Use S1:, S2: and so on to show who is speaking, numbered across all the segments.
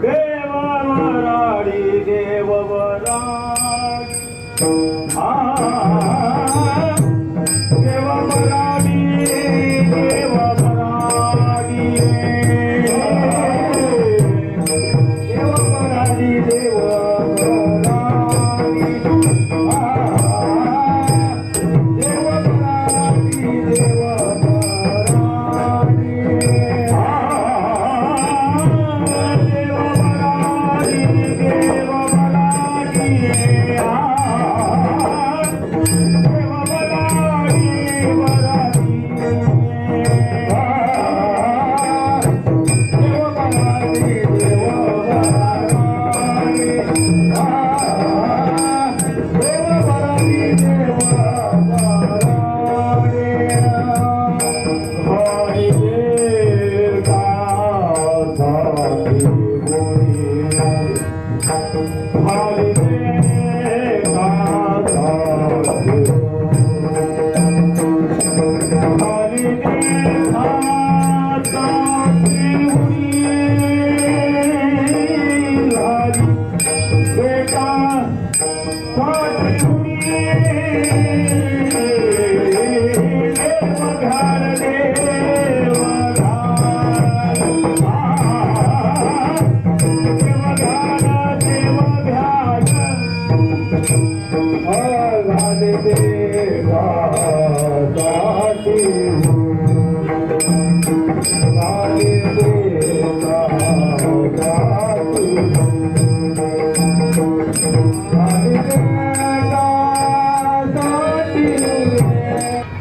S1: देववराडी देववराडी देववराडी देववराडी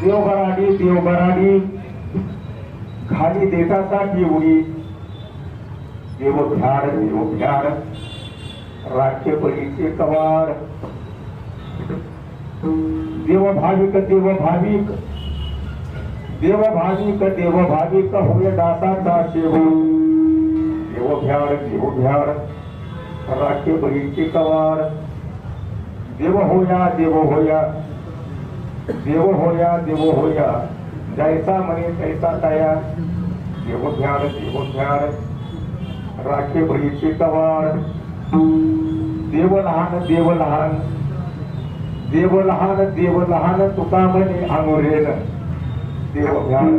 S1: देववराडी देवबराडी खाली देशासाठी उडी देवभ्याड देवभ्याड राज्य बळीचे कवाड देवभाविक देवभाविक देवभाविक देवभाविक होय दासाचा सेवक देवभ्याड देवभ्याड राज्य बळीचे कवाड देव होया देव होया देव होया देव होया जैसा म्हणे तैसा तया देवभ्याड देवभ्याड राखे बळीचे कवाड देव लहान देव लहान देव लहान देव लहान तुका म्हणे आंगुरेन देवभ्याड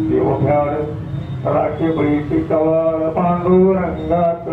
S1: देवभ्याड राखे बळीचे कवाड पांडुरंगात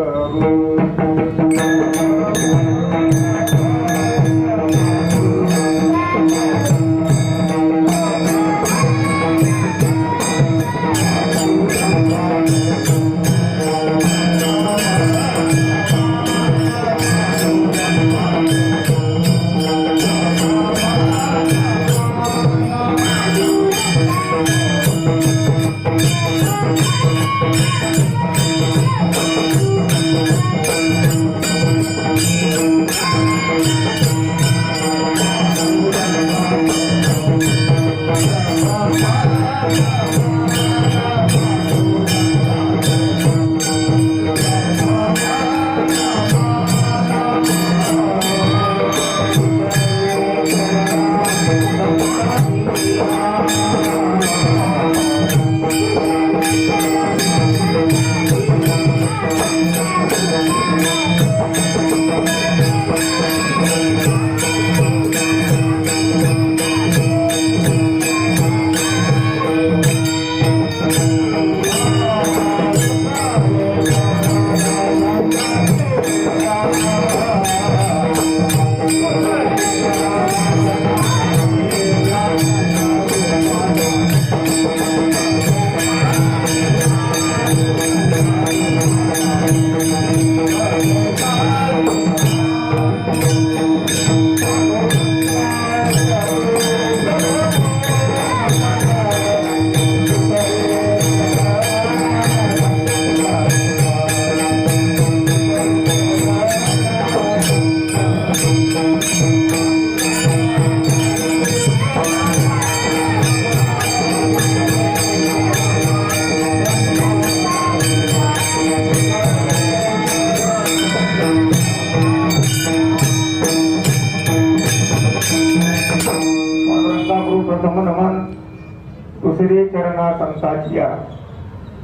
S1: दुसरे चरणा संताचिया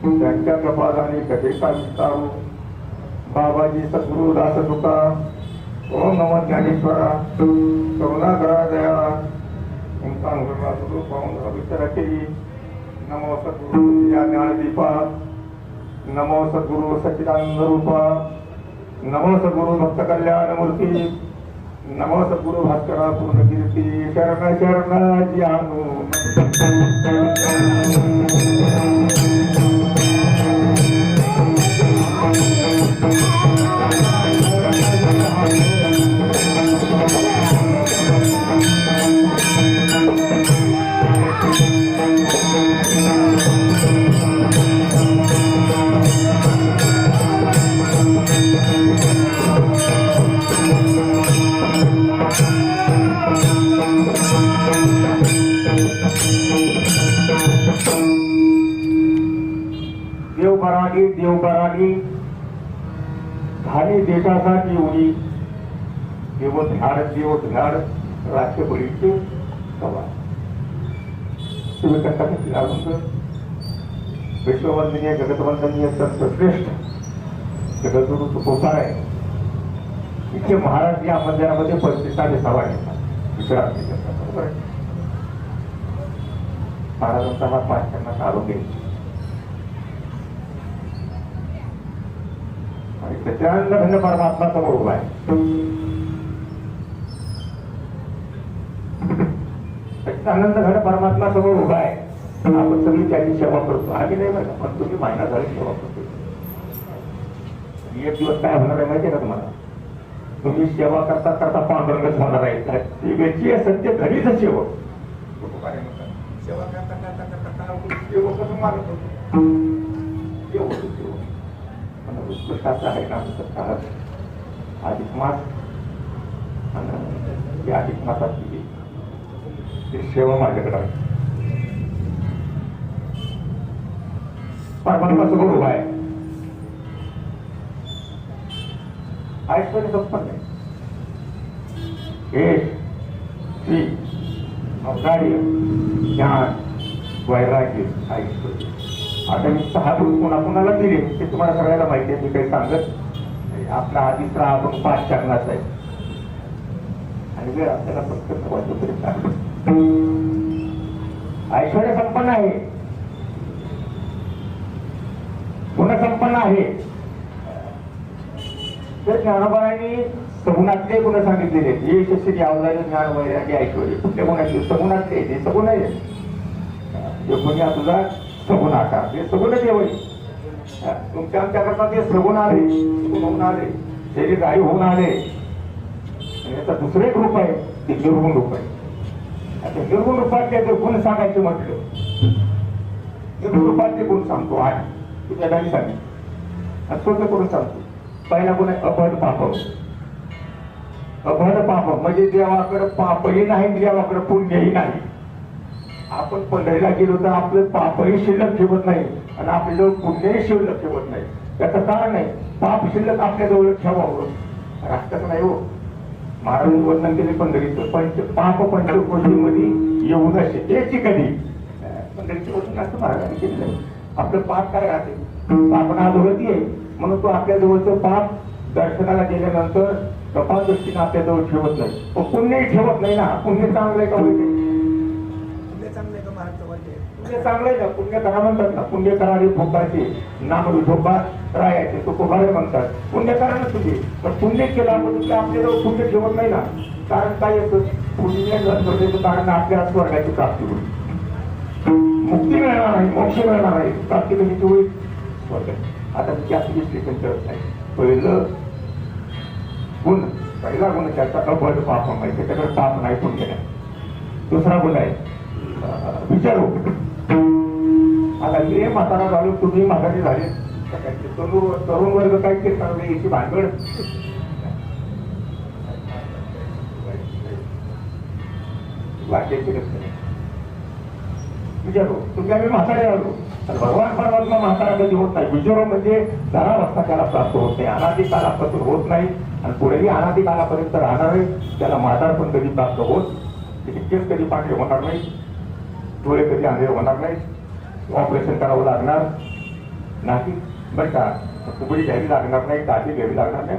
S1: त्यांच्या कपालाने कधेचा विस्तारू बाबाजी सद्गुरु दास तुका ओम नमो ज्ञानेश्वरा करुणाकरा दया ओंकार गुरु पावन विचार केली नमो सद्गुरु ज्ञानदीपा नमो सद्गुरु सच्चिदानंद रूपा नमो सद्गुरु भक्त कल्याण मूर्ती नमो सद्गुरु भास्करा पूर्ण कीर्ती शरण शरण ज्ञानू देवबराडी झाली देशासाठी उडी देवध्याड राष्ट्र बळीचे सवाल तुम्ही कसा घेतला विश्ववंदनीय जगतवंदनीय सर्वश्रेष्ठ जगद्गुरु तुकोबार आहे इथे महाराज या मंदिरामध्ये 35 सभा घेतात विचारात बरोबर आहे महाराजांचा हा पाचशेंना आरोग्य सच्चिदानंद घन परमात्मा समोर उभा आहे सच्चिदानंद घन परमात्मा समोर उभा आहे आपण सगळी त्याची सेवा करतो आम्ही नाही बघा पण तुम्ही महिना झाली सेवा करतो एक दिवस काय होणार आहे माहिती आहे का तुम्हाला तुम्ही सेवा करता करता पांडुरंगच होणार आहे वेची सत्य घरीच सेवक सेवा करता करता करता सेवक कसं मारत होतो उत्कृष्टाचा आहे ना काळात अधिक मास आणि या अधिक मासाची सेवा माझ्याकडे आहे परमात्मा समोर उभा आहे ऐश्वर्य संपन्न आहे यश श्री औदार्य ज्ञान वैराग्य ऐश्वर्य आता मी 6 गुण कोणाकोणाला दिले ते तुम्हाला सगळ्याला माहिती आहे मी काही सांगत आपला आधीचा आपण 5 चरणाचा आहे आणि वेळ आपल्याला फक्त ऐश्वर्य संपन्न आहे गुणसंपन्न आहे तर ज्ञानोबांनी सगुणातले गुण सांगितलेले यश श्री औदार्य ज्ञान वैराग्य ऐश्वर्य कुठल्या गुणातले सगुणातले ते सगुण आहे जे कोणी तुझा सगुण आकार ते सगुण देवय तुमच्या आमच्याकरता ते सगुण आले सगुण होऊन आले शरीर गायी होऊन आले आणि याचा दुसरं एक रूप आहे ते निर्गुण रूप आहे आता निर्गुण रूपात ते गुण सांगायचे म्हटलं निर्गुण रूपात ते गुण सांगतो आहे तुझ्या गाडी सांगेल स्वतः करून सांगतो पहिला गुण आहे अभद पाप अभद पाप म्हणजे देवाकडे पापही नाही देवाकडे पुण्यही नाही आपण पंढरीला गेलो तर आपलं पापही शिल्लक ठेवत नाही आणि आपल्याजवळ पुण्यही शिल्लक ठेवत नाही त्याचं कारण नाही पाप शिल्लक आपल्याजवळ ठेवावं राष्ट्रात नाही हो महाराज वर्णन केले पंढरीचं पाप पंचकोशीमध्ये येऊ नये त्याची कधी पंढरीची वचन असं महाराजांनी केलेलं आहे आपलं पाप काय राहते पापनाधोगती आहे म्हणून तो आपल्या जवळचं पाप दर्शनाला गेल्यानंतर कपाल दृष्टीने आपल्याजवळ ठेवत नाही पण पुण्यही ठेवत नाही ना पुण्य चांगलंय का होईल पुण्य चांगलंय ना पुण्य करा म्हणतात ना पुण्य करावे भोपाचे नाम विठोबा रायाचे तो कोभारे म्हणतात पुण्य करा ना तुझे पण पुण्य केला म्हणून आपल्याजवळ पुण्य ठेवत नाही ना कारण काय येतं पुण्य करण्याचं कारण आपल्या स्वर्गाची प्राप्ती होईल मुक्ती मिळणार नाही मोक्ष मिळणार नाही प्राप्ती कशी होईल स्वर्ग आता जास्त विश्लेषण करत नाही पहिलं गुण पहिला गुण त्याचा अभद पाप माहिती त्याच्याकडे पाप नाही पुण्य नाही दुसरा गुण आहे विचारू आता हे म्हातारा झालो तुम्ही म्हातारी झाले तरुण वर्ग काय ते सांगले याची भांडवड वाक्याची विचारू तुम्ही आम्ही म्हातारे आलो तर भगवान परमात्मा म्हातारा कधी होत नाही विचारू म्हणजे धरावस्था त्याला प्राप्त होत नाही अनादी कालापासून होत नाही आणि पुढेही अनादी कालापर्यंत राहणार आहे त्याला म्हातार पण कधी प्राप्त होत केस कधी पांढरे होणार नाही डोळे कधी आंधळे होणार नाही ऑपरेशन करावं लागणार नाही बरं का फुगडी घ्यावी लागणार नाही, दाढी घ्यावी लागणार नाही.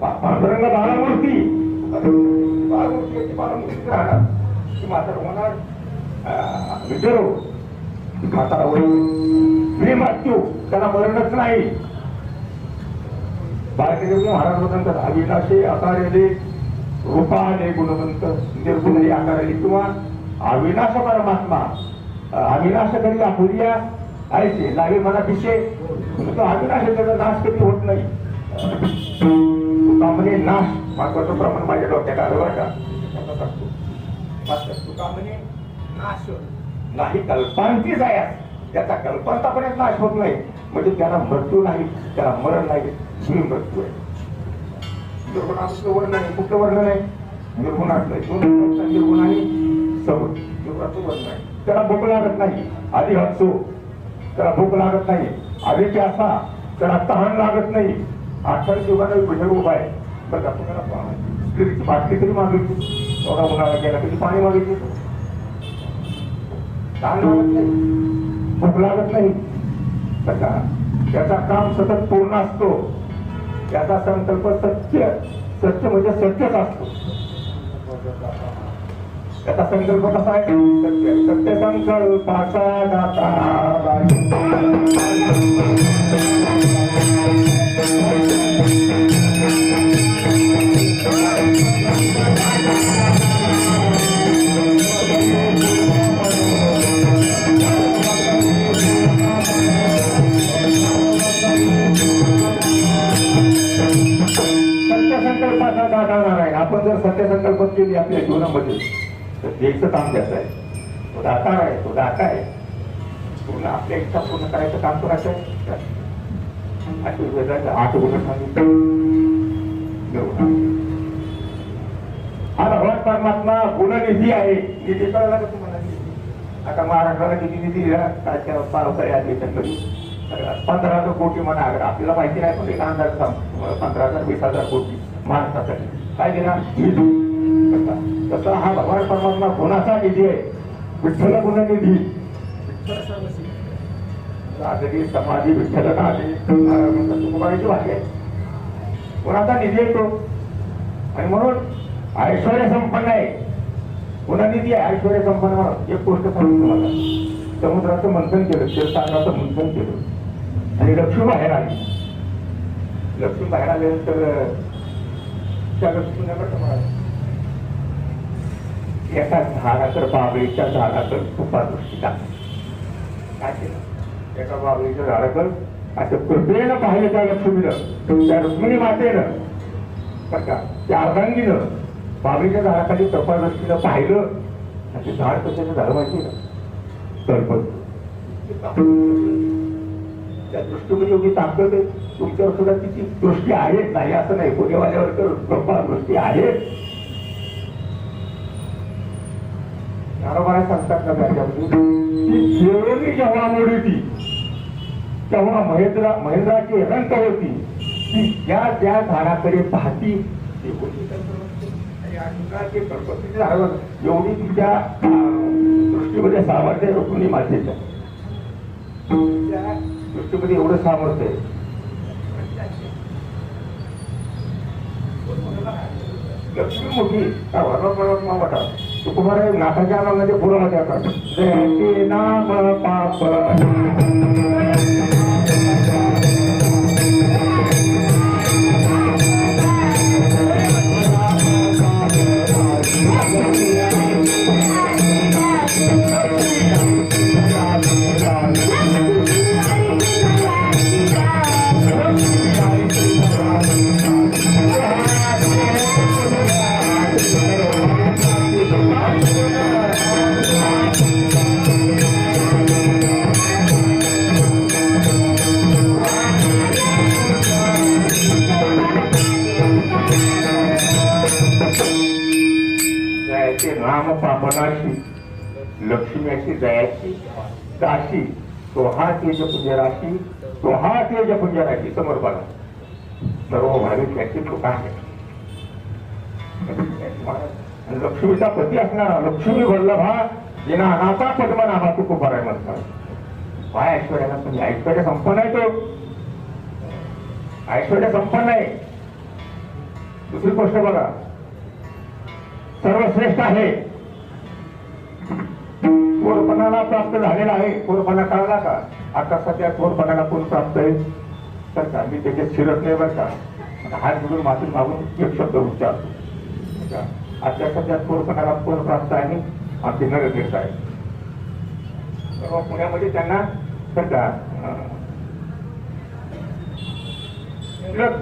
S1: पांडुरंग बाळामूर्ती बाळामूर्ती राहणार ती म्हातारा होणार विचारू म्हातारा होईल मृत्यू त्याला मरणच नाही. बाळकृष्ण महाराज म्हणतात अविनाशी आकारेले रूपाने गुणवंत निर्गुणही आकारेले किंवा अविनाश परमात्मा अविनाश करी आपुरिया ऐसे लागे मला पिशे तो अविनाश त्याचा नाश कधी होत नाही. तुकामने नाश महत्वाचं प्रमाण माझ्या डोक्यात आलं बरं का. तुकामने नाश नाही कल्पांतीच आहे त्याचा कल्पनापर्यंत नाश होत नाही म्हणजे त्याला मृत्यू नाही, त्याला मरण नाही, मृत्यू आहे. निर्गुणाचं वर्ण नाही, कुठलं वर्ण नाही, निर्गुणातलं निर्गुण आणि समोर निर्गुणाचं वर्ण नाही. त्याला भूक लागत नाही, आधी हसतो त्याला भूक लागत नाही, आधी प्यासा त्याला तहान लागत नाही. आजकाल जीवनाला विषय उभा आहे बरं आपल्याला स्त्रीची बाटली तरी मागितली, एवढा उन्हाळा गेला कधी पाणी मागितली, तहान लागत नाही, भूक लागत नाही. त्याचा काम सतत पूर्ण असतो, त्याचा संकल्प सत्य, सत्य म्हणजे सत्यच असतो. त्याचा संकल्प कसा आहे, सत्य सत्य संकल्पाचा दाता. संकल्पाचा दाखवणार आहे. आपण जर सत्य संकल्प केली आपल्या जीवनामध्ये तर द्यायचं काम त्याचं आहे. तो दातार आहे, तो दाता आहे. पूर्ण आपल्या इच्छा पूर्ण करायचं काम करायचं आहे. आशीर्वादाचं 8 गुण सांगितलं. हा भगवान परमात्मा गुणनिधी आहे. निधी कळला का तुम्हाला? आता महाराष्ट्राला किती निधी दिला काय पावसाळी आली त्याच्याकडे 15,000 कोटी म्हणा. आपल्याला माहिती नाही पण एक अंदाज 15,000 20,000 कोटी महाराष्ट्रासाठी काय देणार तसा हा भगवान परमात्मा गुणाचा निधी आहे. विठ्ठल गुणनिधी राजगी समाधी विठ्ठल तुकोबाईची भाषा आहे. गुणाचा निधी येतो आणि म्हणून ऐश्वर्य संपन्न आहे. गुणनिधी आहे, ऐश्वर्य संपन्न म्हणून एक गोष्ट सांगतो तुम्हाला. समुद्राचं मंथन केलं, क्षीरसागराचं मंथन केलं आणि लक्ष्मी बाहेर आली. लक्ष्मी बाहेर आल्यानंतर त्या लक्ष्मीला कसं म्हणाल एका झाडाकर बाबळीच्या झाडाकर कृपा दृष्टी काय केलं. एका बाबळीच्या झाडाकर असं कृपेनं पाहिलं त्या लक्ष्मीनं, त्या रुक्मिणी मातेनं बरं का, त्या अर्धांगीनं बाबळीच्या झाडाखाली कृपा दृष्टीनं पाहिलं आणि ते झाड कशाचं झालं माहिती ना सरपंच. त्या दृष्टीमध्ये एवढी ताकद आहे तुमच्यावर सुद्धा तिची दृष्टी आहे नाही असं नाही. पुणेवाल्यावर तर कृपा दृष्टी आहे. बरोबर सांगतात ना त्याच्यामध्ये ती खेळोनी जेव्हा मोडी ती तेव्हा महेंद्राची रंक होती ती त्या झाडाकडे पाहती एवढी तिच्या दृष्टीमध्ये सामर्थ्य रुक्मिणी मातेच्या दृष्टीमध्ये एवढं सामर्थ्य आहे. लक्ष्मी मोठी वाटा तुकोबारा नाथाच्या नावामध्ये पुरामध्ये येतात जयाचे नाम पाप नाम पापनाशी लक्ष्मी अशी जयाची दाशी सोहा तेज पुंजराशी सोहा तेज पुंजराशी समोर बघा सर्व भाविक याची कृपा आहे. लक्ष्मीचा पती असणारा लक्ष्मी वल्लभा जिना अनाथा पद्मनाभा तुकोबाराय म्हणतात. काय ऐश्वर्याला म्हणजे ऐश्वर्य संपन्न आहे तो ऐश्वर्य संपन्न आहे. दुसरी गोष्ट बघा, सर्वश्रेष्ठ आहे. थोरपणाला प्राप्त झालेला आहे. थोरपणा कळला का? आता सध्या थोरपणाला कोण प्राप्त आहे तर का मी त्याच्यात शिरत नाही बरं का. हात जोडून माफी मागून एक शब्द उच्चारतो. आता सध्या थोरपणाला कोण प्राप्त आहे? आमचे नगरदेश आहे. परवा पुण्यामध्ये त्यांना तर का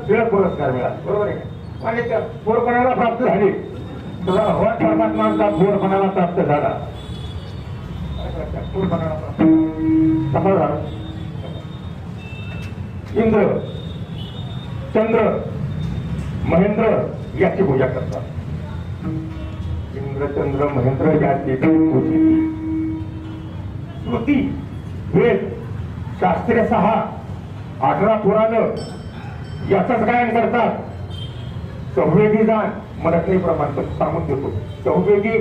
S1: टिळक पुरस्कार मिळाला. बरोबर आहे का? आणि त्या थोरपणाला प्राप्त झाली. तुला हवा परमात्माचा थोरपणाला प्राप्त झाला. इंद्र चंद्र महेंद्र याची पूजा करतात. इंद्र चंद्र महेंद्र याची श्रुती वेद शास्त्रीय 6 18 पुराण याचंच गायन करतात. चौवेगी गान मराठी प्रमाणपत्र सांगून देतो. चौवेगी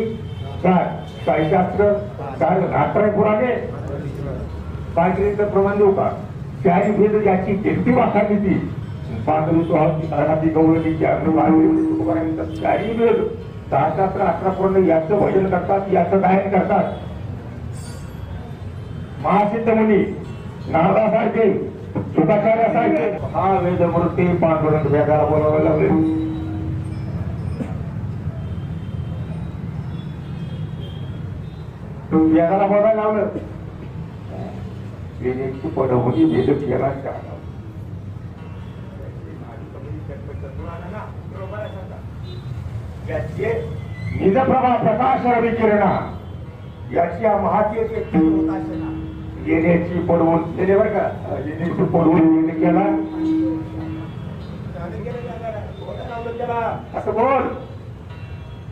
S1: गान साईशास्त्र काय रात्र पुराणे काय प्रमाण देऊ का? चारी भेद याची कीर्ती वाखाणली ती पांढरी सोहाती गौरवलीची चारी भेद शास्त्र 18 पुराणे याचं भजन करतात, याचं गायन करतात. महासिद्ध मुनी नारदासारखे शुकाचार्यासारखे हा वेदमूर्ती पांडुरंग वेगाला बोलावं लागले. वेगाला बोलायला लावलं. वेदेची पदमोदी वेद केला निजप्रभा प्रकाश रविकिरणा याची येण्याची पडवून गेले बरं का. येण्याची पडवून केला असं बोल.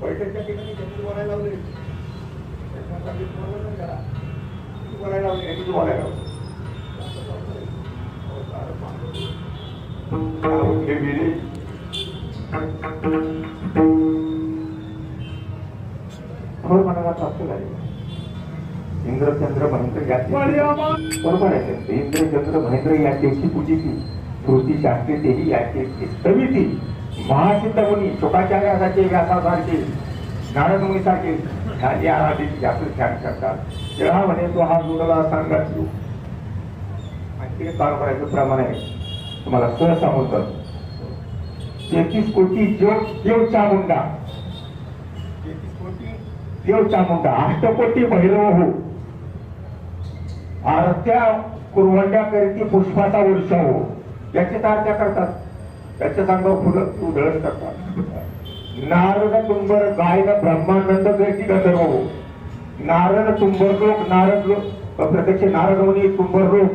S1: पैशाच्या ठिकाणी बोलायला लावले. बोलायला लावले बोलायला मनाला प्राप्त झाले. इंद्रचंद्र महेंद्र याची बरोबर आहे. इंद्रचंद्र महेंद्र याची पूजिती श्रुती शास्त्री तेही याची समिती महासिद्ध मुनी शुकाचार्यासारखे व्यासासारखे नारद मुनीसारखे ध्यान आराधित याचं ध्यान करतात. तेव्हा म्हणे तो हा जोडला सांगत तू आणखी काम करायचं प्रमाण आहे. तुम्हाला सहज सांगतो 33 कोटी देव चामुंडा 33 कोटी देव चामुंडा 8 कोटी भैरव हो आरत्या कुरवंड्या करीती पुष्पाचा वर्षा हो याची आरत्या करतात. त्याच्या अंगावर फुलं उधळत करतात. नारद तुंबर गायन ब्रह्मानंद करीती गंधर्व हो. नारद तुंबर लोक नारद लोक प्रत्यक्ष नारद मुनी तुंबर लोक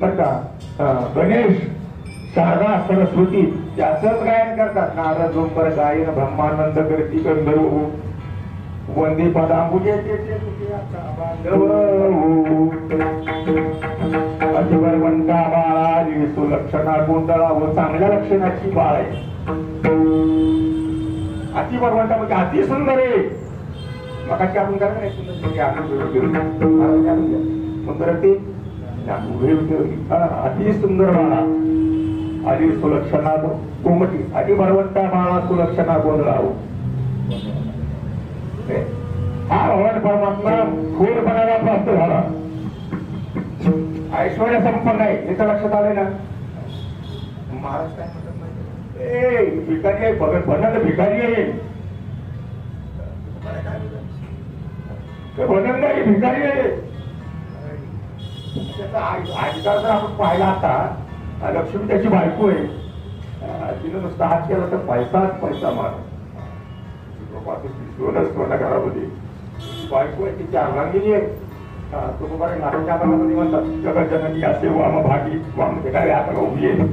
S1: बर का. गणेश शारदा सरस्वती याचंच गायन करतात. नारद तुंबर गायन ब्रह्मानंद करीती गंधर्व हो. वंदे पदांबुजे अजवरवंता बाळाली सुलक्षणा गोंधळा व चांगल्या लक्षणाची बाळ आहे. अति बरवंता म्हणजे अति सुंदर आहे. मगाशी आपण काय नाही सुंदर ते अति सुंदर बाळा आधी सुलक्षणा कोमटी अति बरवंता बाळा सुलक्षणा गोंधळा हो. हा भगवान परमात्मा थोरपणाला प्राप्त झाला. ऐश्वर्य संपन्न आहे. याचं लक्षात आलंय ना. महाराज काय म्हणतात माहिती? भिकारी आहे भगत भनंद भिकारी आहे. भनंद आहे भिकारी आहे. त्याचा आजकाल जर आपण पाहिला आता लक्ष्मी त्याची बायको आहे. तिने नुसता हात केला तर पैसाच पैसा मार घरामध्ये बायको आहे ती 4 रांगेची आहे. तुकोबाराय नाटकच्या म्हणतात जगज्जननी असे वाम भागी वाम काय आता उभी आहे.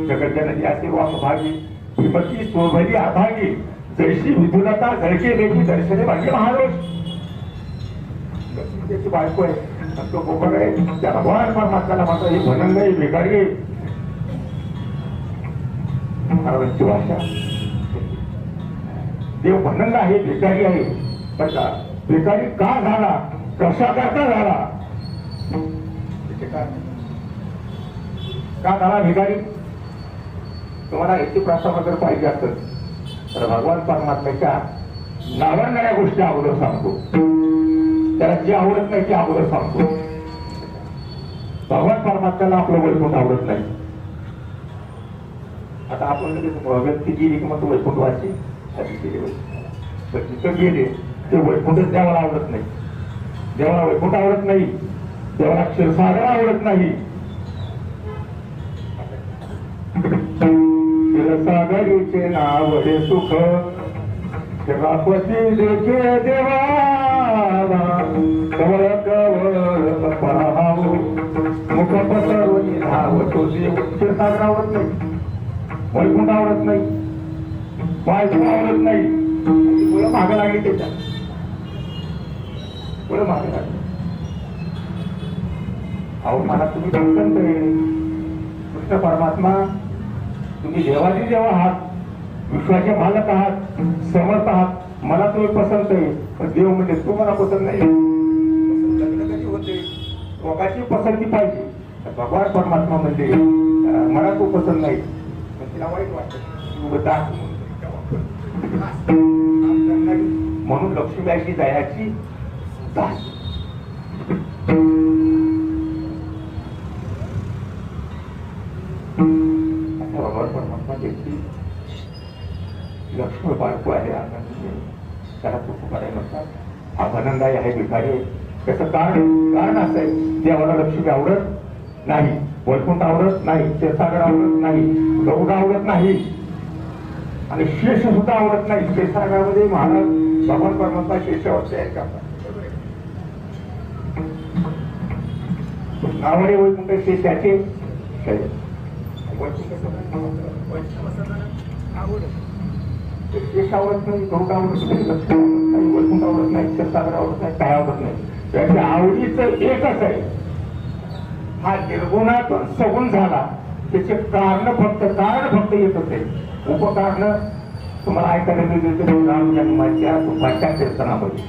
S1: जगज्जननी असे वाम भागी श्रीमती सोभली अभागी जैशी विधुलता झळके देखी दर्शने भाग्य महारोष. लक्ष्मी त्याची बायको आहे. तो गोबर आहे त्याला भगवान परमात्म्याला मात्र हे भनंग आहे भिकारी आहे. महाराजांची भाषा देव भनंग आहे भिकारी आहे. बर का. भिकारी का झाला कशा करता झाला का झाला भिकारी? तुम्हाला याची प्रार्थना जर पाहिजे असेल तर भगवान परमात्म्याच्या नावडणाऱ्या गोष्टी अगोदर सांगतो, त्याला जे आवडत नाही ते अगोदर सांगतो. भगवान परमात्म्याला आपलं वैकुंठ आवडत नाही. आता आपण व्यक्ती गेली की मग वैकुंठ वाची तिथं गेले ते वैकुंठच देवाला आवडत नाही. देवाला वैकुंठ आवडत नाही, देवाला क्षीरसागर आवडत नाही. क्षीरसागरीचे नाव हे सुख रापती देखे देवाला कवळ कवळ पराहावो मुख पसरून धाव तो देव. क्षीरसागर आवडत नाही, वैकुंठ आवडत नाही, वायू आवडत नाही. मुलं मागं लागली त्याच्यात, मुलं मागे लागली. अहो मला तुम्ही पसंत आहे कृष्ण परमात्मा, तुम्ही देवाची देव आहात, विश्वाचे मालक आहात, समर्थ आहात, मला तुम्ही पसंत आहे. पण देव म्हणजे तू मला पसंत नाही. लग्न कधी होते लोकांची पसंती पाहिजे. भगवान परमात्मा म्हणजे मला तू पसंत नाही, तिला वाईट वाटत म्हणून लक्ष्मीबाईची दयाची दास. भगवान परमात्मा त्याची लक्ष्मी बायको आहे, त्याला तुकाराय म्हणतात. हा भनंदाई आहे, भिकारी. त्याचं कारण असं आहे, देवाला लक्ष्मी आवडत नाही, वैकुंठ आवडत नाही, क्षीरसागर आवडत नाही, गौड आवडत नाही आणि शेष सुद्धा आवडत नाही. क्षीरसागरामध्ये महाराज भगवान परमात्मा शेषावर तयार करतात. नावडे वैकुंठ शेषाचे शेष आवडत नाही, गौड आवडत नाही, लक्ष्मी आवडत नाही, वैकुंठ आवडत नाही, क्षीरसागर आवडत नाही, काय आवडत नाही. त्याच्या आवडीचं एकच आहे, हा निर्गुणातून सगुण झाला. त्याचे कारण फक्त एकच आहे. उपकारण तुम्हाला ऐकायला मिळते राम जन्माच्या तुपाच्या कीर्तनामध्ये.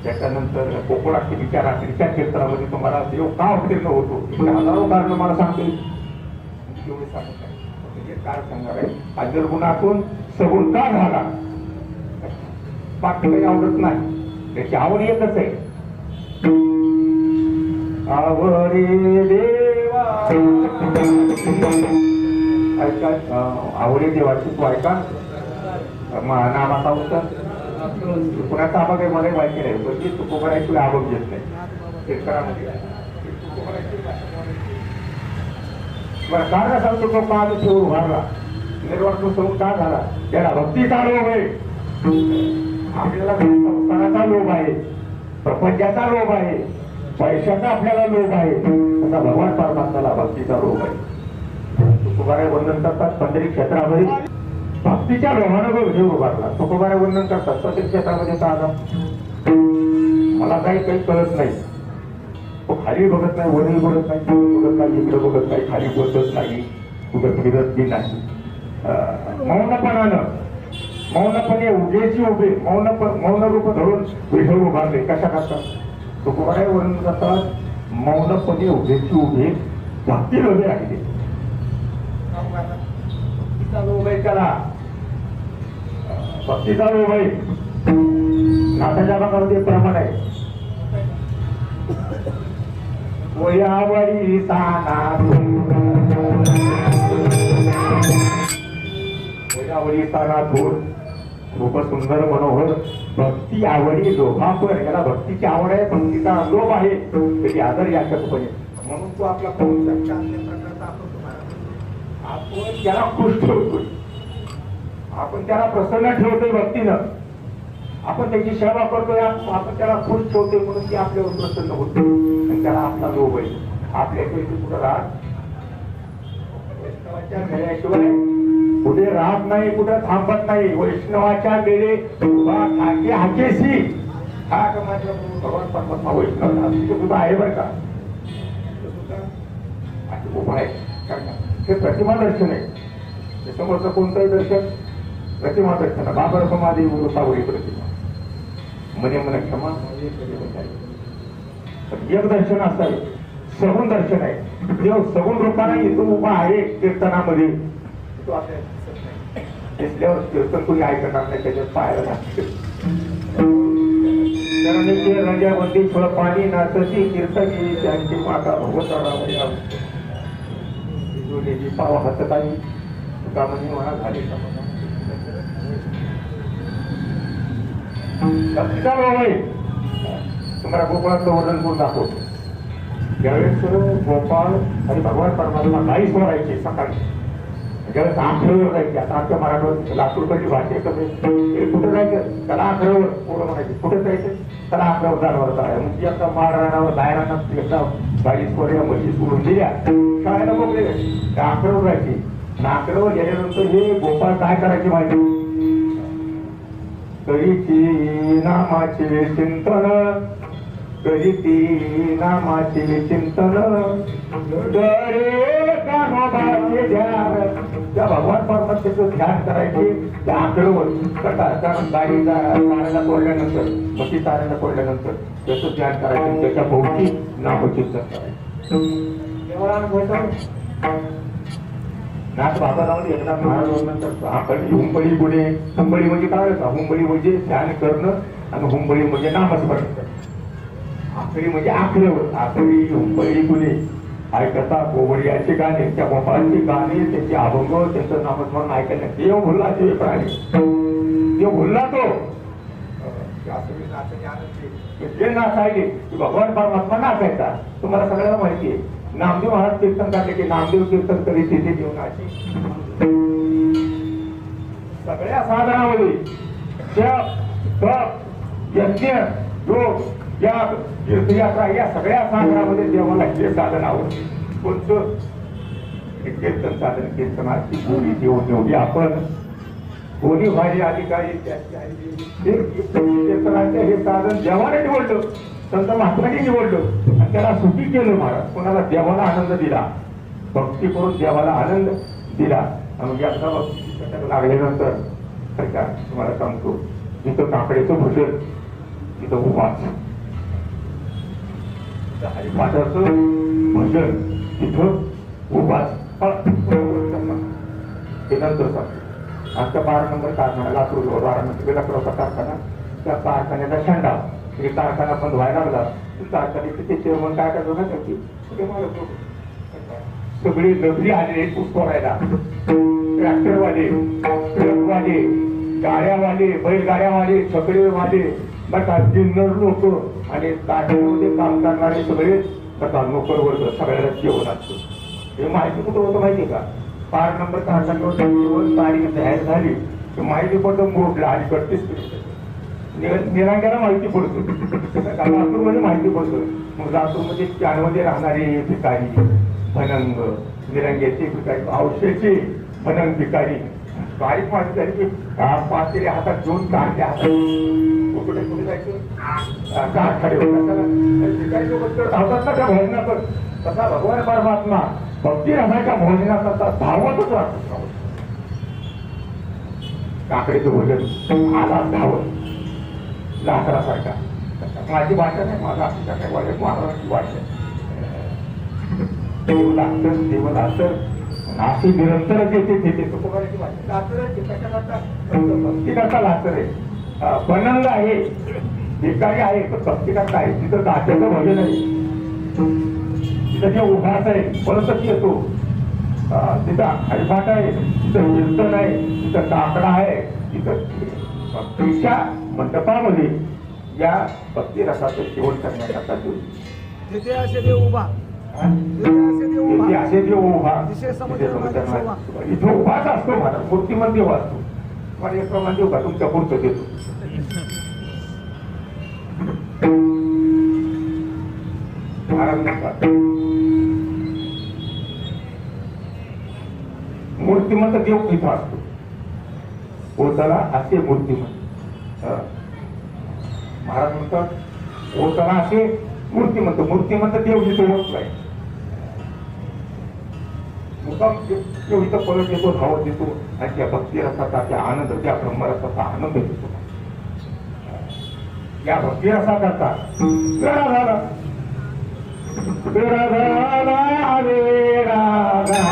S1: त्याच्यानंतर कोकणाष्टमीच्या रात्रीच्या कीर्तनामध्ये तुम्हाला देव का अवतीर्ण होतो हजारो कारण मला सांगते. एवढे सांगत आहे काय सांगणार आहे. हा निर्गुणातून सगुण का झाला, बाकी काही आवडत नाही. त्याची आवड एकच आहे, आवरे देवा. ऐका, आवडे देवाची तू ऐका. नामाचा उत्तर कुणाचा आबा काही मला माहिती नाही, पण ती तुको करायची आवड घेत नाही. बरं कारण सांगतो तो काल ठेवून उभारला, निर्वाण सगून का झाला, त्याला भक्तीचा लोभ आहे. आपल्याला संसाराचा लोभ आहे, प्रपंचाचा लोभ आहे, पैशाचा आपल्याला लोभ आहे. असा भगवान परमात्म्याला भक्तीचा लोभ आहे. तुकोबाराय वंदन करतात पंढरी क्षेत्रामध्ये, भक्तीच्या लोभानं हे उभारला. तुकोबाराय वंदन करतात पंढरी क्षेत्रामध्ये का आला, मला काही कळत नाही. तो खाली बघत नाही, वरील बघत नाही, बघत नाही, इकडे बघत नाही, खाली बसत नाही, कुठं फिरत बी नाही. मौनपणे उभेची उभे मौन रूप धरून विठ्ठल उभारले. कशा करतात तुकोबाराय वर्णन करतात, मौनपणे उभेची उभे भक्ती लोभे राहिले. भक्तीचा लोभ आहे त्याला, भक्तीचा लोभ आहे. नाथाच्या भागामध्ये प्रमाण आहे, वयावरी सानाथोर खूप सुंदर मनोहर भक्ती आवडी लोभापर. याला भक्तीची आवड आहे, भक्तीचा लोभ आहे, त्याची आदर याचकपणे. म्हणून तो आपला आपण त्याला खुश ठेवतोय, आपण त्याला प्रसन्न ठेवतोय भक्तीनं, आपण त्याची सेवा करतोय, आपण त्याला खुश ठेवतोय म्हणून ती आपल्यावर प्रसन्न होते. आणि त्याला आपला लोभ आहे. आपल्या कुठं राहत वैष्णवाच्या मेळ्याशिवाय कुठे राहत नाही, कुठं थांबत नाही. वैष्णवाच्या मेळे ठाके हाकेशी ठाक माझ्या भगवान परमात्मा वैष्णव सुद्धा आहे बरं का. उभा आहे हे प्रतिमा दर्शन आहे. त्याच्यामुळं कोणतंही दर्शन प्रतिमा दर्शन. बाबर समाधी सावरी प्रतिमा म्हणे क्षमा एक दर्शन असं आहे, सगुण दर्शन आहे. देव सगुण रूपाने इथून उभा आहे कीर्तनामध्ये. तो आपल्याला दिसत नाही. दिसल्यावर कीर्तन कोणी ऐकणार नाही, त्याच्यात पाहायला लागते. रंजाबंदी फळ पाणी नाचती कीर्तनी त्यांची माता भगवताला पाव हातात आई कामनी म्हणा झाली. तुम्हाला गोपाळाचं वर्णन करून दाखवतो. ज्यावेळेस गोपाळ आणि भगवान परमात्मा गाई सोडायचे सकाळी, ज्यावेळेस आखरेवर जायचे. आता आमच्या मराठवाड्यात लातूरकडची भाषा कुठं जायचं त्याला आखरेवर पोरं म्हणायचे. कुठं जायचं त्याला आखऱ्यावर जनावर जायचं. म्हणजे आता माळरानावर दायरानात एकदा गाई सोड्या म्हशी सोडून दिल्या, शाळेला मोकळे त्या आखरेवर जायचे. आखरेवर गेल्यानंतर हे गोपाळ काय करायचे माहिती, करीती नामाचे चिंतन, करीती नामाचे चिंतन, करे कान्होबाचे ध्यान. त्या भगवान परमात्म्याचं ध्यान करायचे त्या आकडेवर करतात. कारण गाडी चारायला तोडल्यानंतर, म्हशी चारायला तोडल्यानंतर त्याचं ध्यान करायचं, त्याच्या भोवती नामचिंतन करायचं. नाथ बाबाराव एकनाथ महाराज नंतर हुंबळी गुणे. हुंबळी म्हणजे काय होतं, हुंबळी म्हणजे ध्यान करणं आणि हुंबळी म्हणजे नामस्मरण करणं. आखरी म्हणजे आखरेवर. आखरी हुंबळी गुणे ऐकता गोवडियाचे गाणे, त्या गोपाळांचे गाणे, त्याचे अभंग, त्याचं नामस्मरण ऐकायला देव भुलला. ते प्राणी देव भुलला तो. जे नाचायले भगवान परमात्मा नाचायचा. तुम्हाला सगळ्यांना माहिती आहे. नामदेव महाराज कीर्तन काढले की नामदेव कीर्तन करी तिथे जीवनाची. सगळ्या साधनामध्ये यज्ञ योग याग तीर्थयात्रा या सगळ्या साधनामध्ये देवाला हे साधन आवडते. कोणतं कीर्तन साधन. कीर्तनाची गोडी देऊन एवढी आपण कोणी भाजी अधिकारी कीर्तनाचे हे साधन देवाने निवडलं, संत महात्माने निवडलं आणि त्याला सुखी केलं महाराज. कोणाला देवाला आनंद दिला, भक्ती करून देवाला आनंद दिला. आणि एकदा भक्ती लागल्यानंतर का तुम्हाला सांगतो, जिथं काकड्याचं भजन तिथं उपास, हरिपाठाचं भजन तिथं उपास. ते नंतर सांगतो. आजचा 12 नंबर कारखाना लातूर 12 नंबर लखनौचा कारखाना, त्या कारखान्याचा शेंडा कारखाना बंद व्हायला लागला. कारखान्याचे ते चेअरमन काय करतो ना, सगळी नगरी आलेले ऊस तोडायला. ट्रॅक्टरवाले, ट्रकवाले, गाड्यावाले, बैलगाड्यावाले, सगळेवाले बघा, जिन्नर लोक आणि कारखान्यामध्ये काम करणारे सगळे बघा, नोकर वर्ग सगळ्याला जेवण असतं. हे माहिती कुठं होतं माहिती का, 12 नंबर कारखान्यावर जेवण तारीख जाहीर झाली तर माहिती पडतं मोडला आणि 38 निरांग्याला माहिती पडतो. लातूरमध्ये माहिती पडतो. मग लातूरमध्ये त्यामध्ये राहणारे भिकारी, भनंग, निरांग्याचे भिकारी, औषधाचे भनंग भिकारी, बारीक माहिती झाली की पाचशे हातात घेऊन काढल्या हातात कुठे कुठे जायचं कारखाने होतात. भिकारी सोबत धावतात ना त्या भजनात. तसा भगवान परमात्मा भक्ती राहण्याच्या भोजनाचा धावतच राहतो. काकडीचं भोजन आला धावत लाकडासारखा. माझी भाषा नाही, माझा अशा काय वाटत महाराष्ट्राची भाषा. देव लागतं, देव लागतं अशी निरंतरच येते तिथे. तुकोबाराची भाषा भक्ती करता लागतं रे. बनंग आहे, भिकारी आहे, तर भक्ती करता आहे. तिथं दात्याचं भजन आहे, तिथं जे उभास आहे परतच येतो. तिथं हरिपाठ आहे, तिथं कीर्तन आहे, तिथं काकडा आहे, तिथं भक्तीच्या मंडपामध्ये या भक्ती रसाचं सेवन करण्याकरता
S2: तिथे असे देव उभा,
S1: तिथे असे देव उभा, इथे उभाच असतो महाराज. मूर्तिमंत देव असतो. मला एक प्रमाण देऊ का तुमच्या पुढचं देतो. मूर्तिमंत देव इथं असतो. पोताला असे मूर्तिमंत महाराज म्हणतात. पोताला असे मूर्तिमंत, मूर्तिमंत देव जिथे बसलाय. मुकाम देव इथं परत येतो, धावत येतो आणि त्या भक्ती रसाचा, त्या आनंद, त्या ब्रह्मरसाचा आनंद घेतो. या भक्ती रसाकरता गळा झाला, राधा रे राधा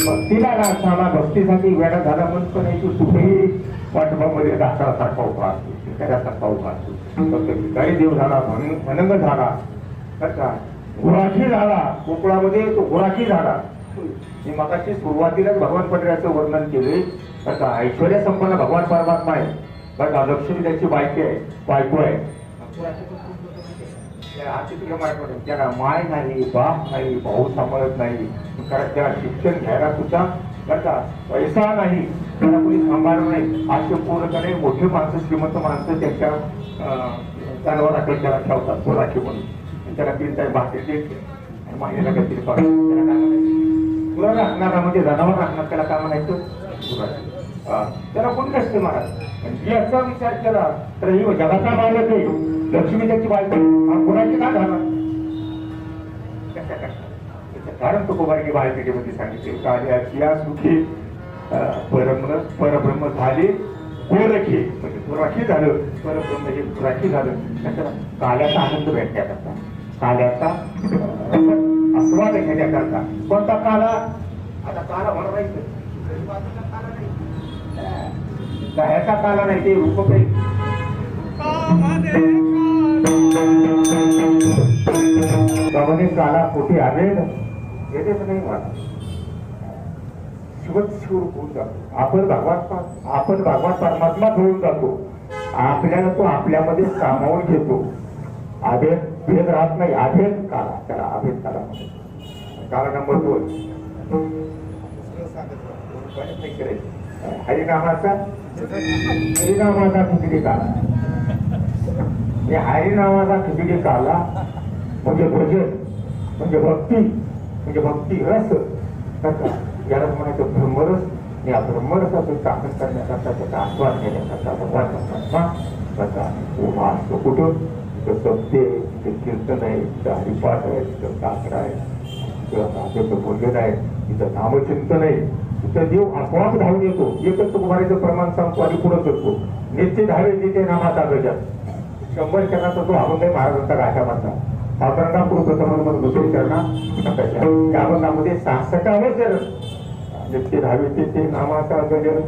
S1: भक्तीला राग झाला, भक्तीसाठी वेळा झाला म्हणून याची कुठेही वाटपामध्ये दाखल्यासारखा उभा असतो, शिकाऱ्यासारखा उभा असतो. फक्त भिकारी देव झाला, मनंग झाला, गुराखी झाला, कोकणामध्ये तो गुराखी झाला. मी मगाशी सुरुवातीलाच भगवान पटऱ्याचं वर्णन केले. बघा ऐश्वर्य संपन्न भगवान परमात्मा आहे. बघा लक्ष्मी त्याची बायको आहे. त्याला माय नाही, बाप नाही, भाऊ सांभाळत नाही, कारण त्याला शिक्षण घ्यायला सुद्धा त्याचा पैसा नाही, त्याला कोणी सांभाळत नाही. असे पूर्णपणे मोठे माणसं, श्रीमंत माणसं त्यांच्या जनावराकडे त्याला ठेवतात गुराखी म्हणून. त्याला पिंचाय भाकरी देते आणि महिन्याला काहीतरी पगार. त्याला काय म्हणायचं, तुला राखणारा म्हणजे जनावर राखणार, त्याला काय म्हणायचं, गुराखी. त्याला कोणी नसते महाराज. याचा विचार केला तर ही जगाचा मालक आहे, लक्ष्मी त्याची बायको, गुराखी का झाला? कारण तुकोबाईने बाळपेठेमध्ये सांगितले, कार्याच्या सुखी परब्रह्म झाले गोरखी, म्हणजे गुराखी झालं, परब्रह्म हे गुराखी झालं. त्याच्याला काल्याचा आनंद भेटण्याकरता, काल्याचा आस्वाद घेण्याकरता. कोणता काला? आता काला म्हणून राहायचं ह्याचा काला नाही, ते रूप काही काला पोटी आवेल येतेच नाही मला. शिवरूप होऊन जातो. आपण भगवान परमात्मा होऊन जातो. आपल्याला तो आपल्यामध्ये सामावून घेतो. भेद राहत नाही. अभेद काला, त्याला अभेद काला म्हणतो. काला नंबर 2 हरिनामाचा खिचडी काला. हरिनामाचा खिचडी काला म्हणजे भजन, म्हणजे भक्ती रस. याला म्हणायचं ब्रह्मरस. या ब्रह्मरसाचं चाकण करण्याकरता, त्याचा आस्वाद घेण्याकरता भगवान परमात्मा त्याचा उभा असतो. कुठं? तिथं सत्य आहे, तिथे कीर्तन आहे, तिथं हरिपाठ आहे, तिथं शास्त्र आहे, तिथं भोजन आहे, तिथं नामचिंतन आहे. तिथं देव आपोआप धावून येतो. एकच कुमारीचं प्रमाण सांगतो आणि पुढं करतो. नित्य धावे तिथे नामाचा गजर. 100 चरणाचा तो अभंग महाराजांचा गाठा मारता. पात्रंगापूर प्रथम दुसरी चरणा त्या अभंगामध्ये 66 चरण. नित्य धावे तिथे नामाचा गजर.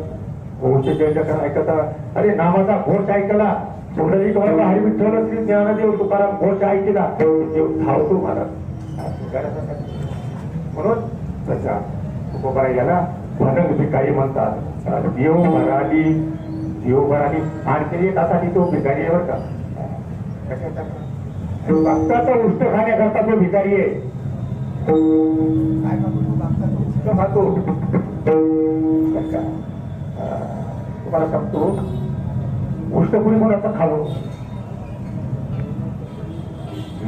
S1: घोष जय जकर ऐकता. अरे नामाचा घोष ऐकला, पुढे हरी विठ्ठल श्री ज्ञानदेव तुकाराम घोष ऐकला, देव धावतो महाराज. म्हणून त्याचा तुकोबा याला भनक भिकारी म्हणतात. देव भराली आणखी एकासाठी तो भिकारी आहे बरं का. भक्ताचा उष्ट खाण्याकरता तो भिकारी आहे.
S2: काय खातो तो भक्ताचा उष्ट?
S1: तो खातो. तुम्हाला सांगतो उष्ट कुणी कोणाचं खावं.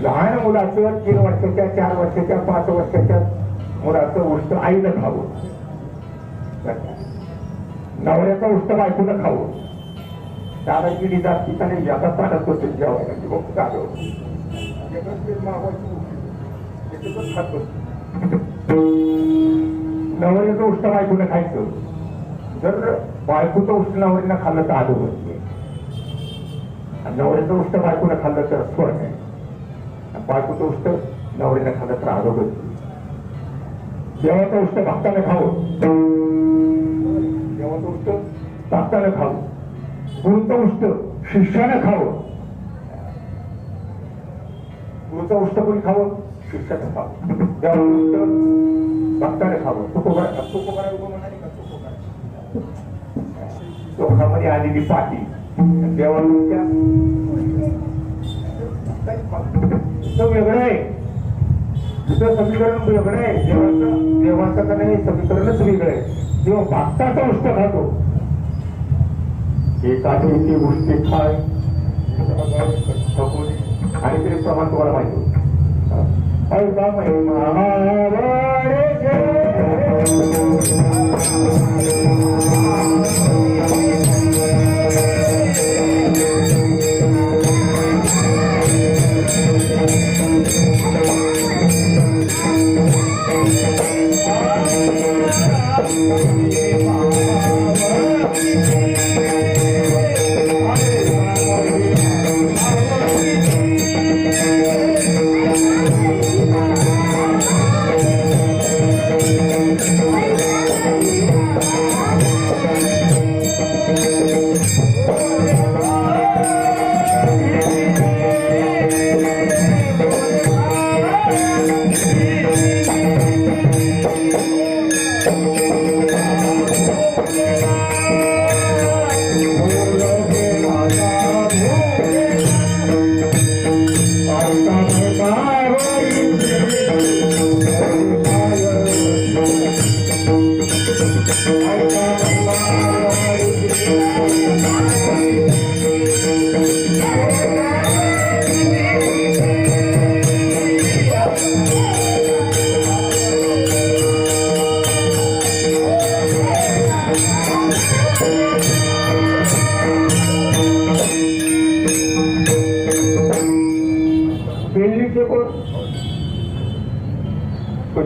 S1: लहान मुलाचं 3 वर्षाच्या 4 वर्षाच्या 5 वर्षाच्या मुलाचं उष्ट आईनं खावं. नवऱ्याचं उष्ट बायकोनं खावं. दादाची निदान ठिकाणी ज्यादा ताटत होते जेवायला की बघ चालू खातो. नवऱ्याचं उष्ट बायकोनं खायचं. जर बायकोचं उष्ट नवऱ्यानं खाल्लं तर आदो होते. नवऱ्याचं उष्ट बायकोनं खाल्लं तर स्वर्ग आहे. बायकोचं उष्ट नवऱ्यानं खाल्लं तर आदो होते. देवाचं उष्ट भक्तानं खावं. देवाचं उष्ट भक्तानं खावं. गुरुचं उष्ट शिष्यानं खावं. गुरुचं उष्ट कोणी खावं? शिष्यानं खावं. देवाचं उष्ट भक्तानं खावं. चोखामध्ये आलेली पाठी देवाच्या वेगळं आहे. तुझं समीकरण वेगळं आहे. देवाचं का नाही समीकरणच वेगळं आहे. जेव्हा भक्ताचा उष्ट खातो एकाची गोष्टी खाय आणि तरी प्रमाण तुम्हाला माहिती होतं.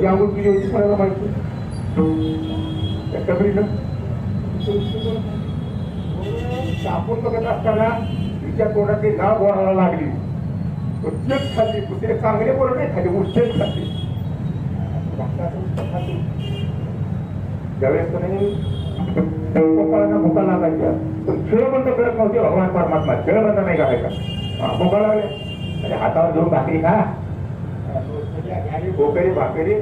S1: जागृती घ्यायची कोणाला माहिती सापून बघत असताना तिच्या तोंडाची नाव बोलायला लागली. उच्चच खाल्ली. दुसरे चांगले बोलत नाही खाली उच्चच खाल्ली. ज्यावेळेस गोपाळांना भुका लागायच्या पण खेळ बंद करत नव्हते भगवान परमात्मा. खेळ बंद नाही करायचा. भुका लागले म्हणजे हातावर घेऊन भाकरी खा. भोकरी भाकरी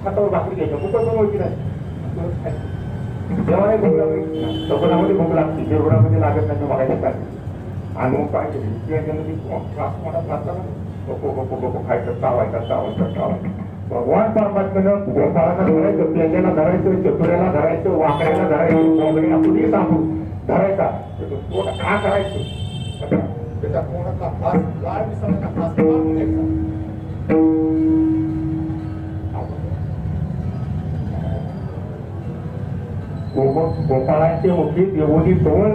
S1: हातावर भाकरी घ्यायचं. कुठं पण ओळखी नाही. जेव्हा भूक लागली सगळ्यामध्ये भूक लागते. जेवणामध्ये लागत नाही बघायचं काय. आणि मग काय केली खायचं चावायचं. भगवान परमात्म्यानं गोपाळांना धरायचं, प्लेंड्याला धरायचं, चतुऱ्याला धरायचं, वाकड्याला धरायचं, कोंबडीला कुठेही सापू धरायचा. पोट खा करायचं. त्याचा पोटाचा फास लाळ मिसळायचा. फास मारून द्यायचा. गोपाळांचे मुखी देवोनी तोंड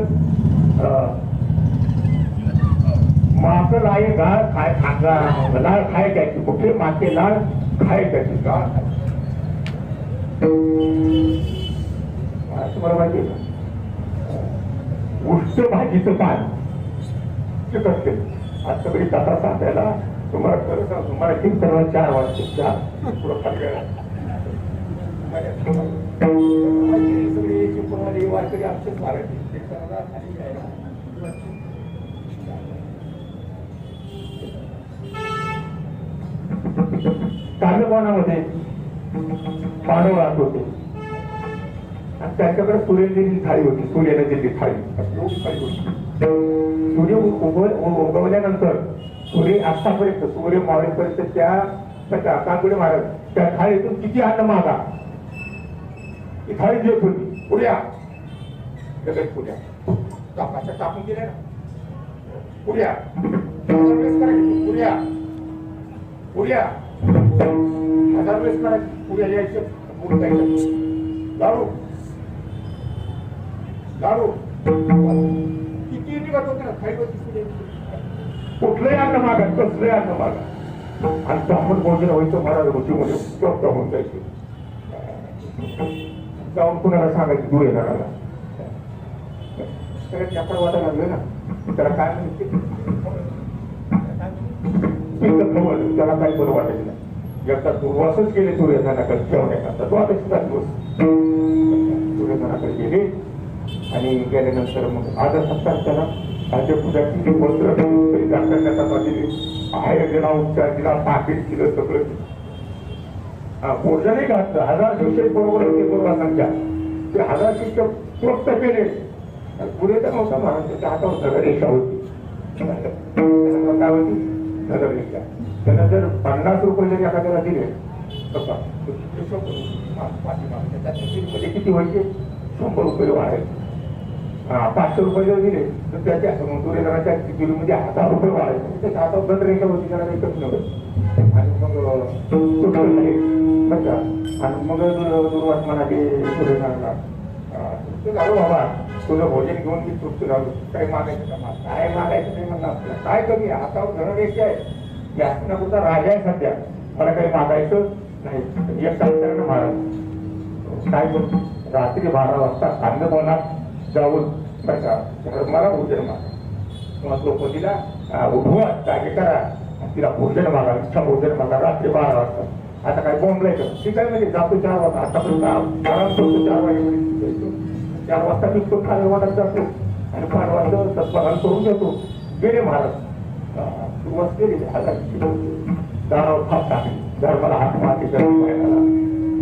S1: माग लाय गाळ खाय खागा लाळ खाय त्याची कुठे माते लाळ खाय त्याची गाळ तुम्हाला माहिती उष्ट भाजीचं पान चिकट केलं. आज सगळी कथा सांगायला तुम्हाला खरं सांगतो मला किती सर्व 4 वर्ष 4 पुढं खाली सगळी चिपळवाडी वारकरी आमचेच मारायचे. कांदकोणामध्ये पांडव राहत होते आणि त्याच्याकडे सुरेंद्रची थाळी होती. सूर्याने दिली थाळी होती. सूर्य उगवल्यानंतर सूर्य आतापर्यंत सूर्य मावळेपर्यंत त्या कानगुडे महाराज त्या थाळीतून किती अन्न मागा ती थाळी देत होती. पुऱ्या लगेच पुऱ्या कापाच्या कापून दिल्या ना पुऱ्या पुऱ्या पुऱ्या 1000 वेळेस करायची पुऱ्या यायचं लाडू लाडू किती निघत होते ना खाईवरती कुठलंही अन्न मागा कसलंही अन्न मागा आणि ब्राह्मण भोजन व्हायचं महाराज ऋषीमध्ये स्वप्न होऊन जायचं. जाऊन कुणाला सांगायचं दूर येणार त्याला चक्कर वाटायला लागले ना त्याला काय म्हणते त्याला काही बरं वाटायचं नाही. एकदा दुर्वासच गेले सूर्यनाकडे ठेवण्याकरता तो आता सुद्धा दिवस सूर्यनाकडे गेले आणि गेल्यानंतर मग आदर सत्कार त्याला माझ्या पूजाची जे मंत्र दिले आहे दिला उपचार दिला पाकिट दिलं सगळं भोजनही घातलं 1000 दिवशी बरोबर होते बरोबर संख्या ते 1000 शिष्य तृप्त केले. पुढे तर नव्हता महाराजांच्या हातावर नगररेषा होती. काय होती नगररेषा. त्यांना जर 50 रुपये जरी एखाद्याला दिले मध्ये किती व्हायचे 100 रुपये वाढायचे. 500 रुपये जर दिले तर त्याच्या सूर्यनाच्या किलोमध्ये 1000 रुपये वाढायचे. त्याच्या हातावर नगररेषा होती त्याला एकच नव्हतं. आणि मग सुटलं नाही बघा. आणि मग दुर्वास म्हणाले सूर्यनारायणला झालो बाबा तुझं भोजन घेऊन मी तृप्त झालो काही मागायचं का काय मागायचं नाही म्हणणं आपल्याला काय कमी हातावर धनरेषा आहे मी हस्तिनापूरचा राजा आहे सध्या मला काही मागायचं नाही. एक काम करणं महाराज काय करू रात्री 12 वाजता खांदोबानात जाऊन बरं का मला भोजन मागा मग द्रौपदीला उठवा जागे करा तिला भोजन मागा इच्छा भोजन मागा रात्री 12 वाजता. आता काय बोंबलायचं ठीक आहे म्हणजे जातो 4 वाजता आतापर्यंत आराम करतो 4 वाजेपर्यंत 4 वाजता निघतो खांदोबानात जातो आणि 5 वाजता तत्परान करून घेतो. गेले महाराज सुरुवात केली 1000 दारावर थाप टाकली धर्माला हात मारते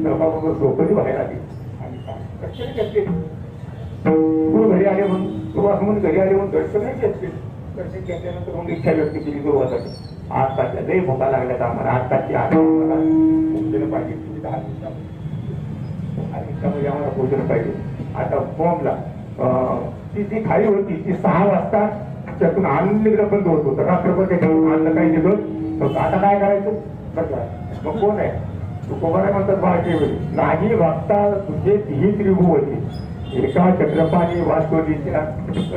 S1: धर्माबरोबर द्रौपदी बाहेर आली आणि दर्शन घेतले. गुरु घरी आले म्हणून सुरुवात म्हणून घरी आले म्हणून दर्शनही घेतले. दर्शन घेतल्यानंतर मग इच्छा व्यक्त केली सुरुवाताची आजकालच्या लई भोका लागल्यात आम्हाला आजकालची भोजन पाहिजे 10 दिवसामध्ये आणि त्यामुळे आम्हाला भोजन पाहिजे. आता फॉर्मला ती जी खाली होती ती 6 वाजता त्यातून अन्न निघणं बंद होत होतं. रात्रभर त्याच्यातून अन्न काही निघत आता काय करायचं बघा. मग कोण आहे तुकोबाराय म्हणतात बाळके नाही भक्ता तुझे 3 त्रिभुवती एका चक्रपाणी वास्तवलीच्या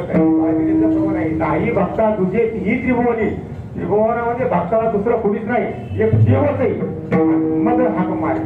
S1: प्रमाण आहे. नाही भक्ता तुझे 3 त्रिभुवनी त्रिभुवनामध्ये भक्ताला दुसरं कुणीच नाही एक देवच आहे. मग हा मार्ग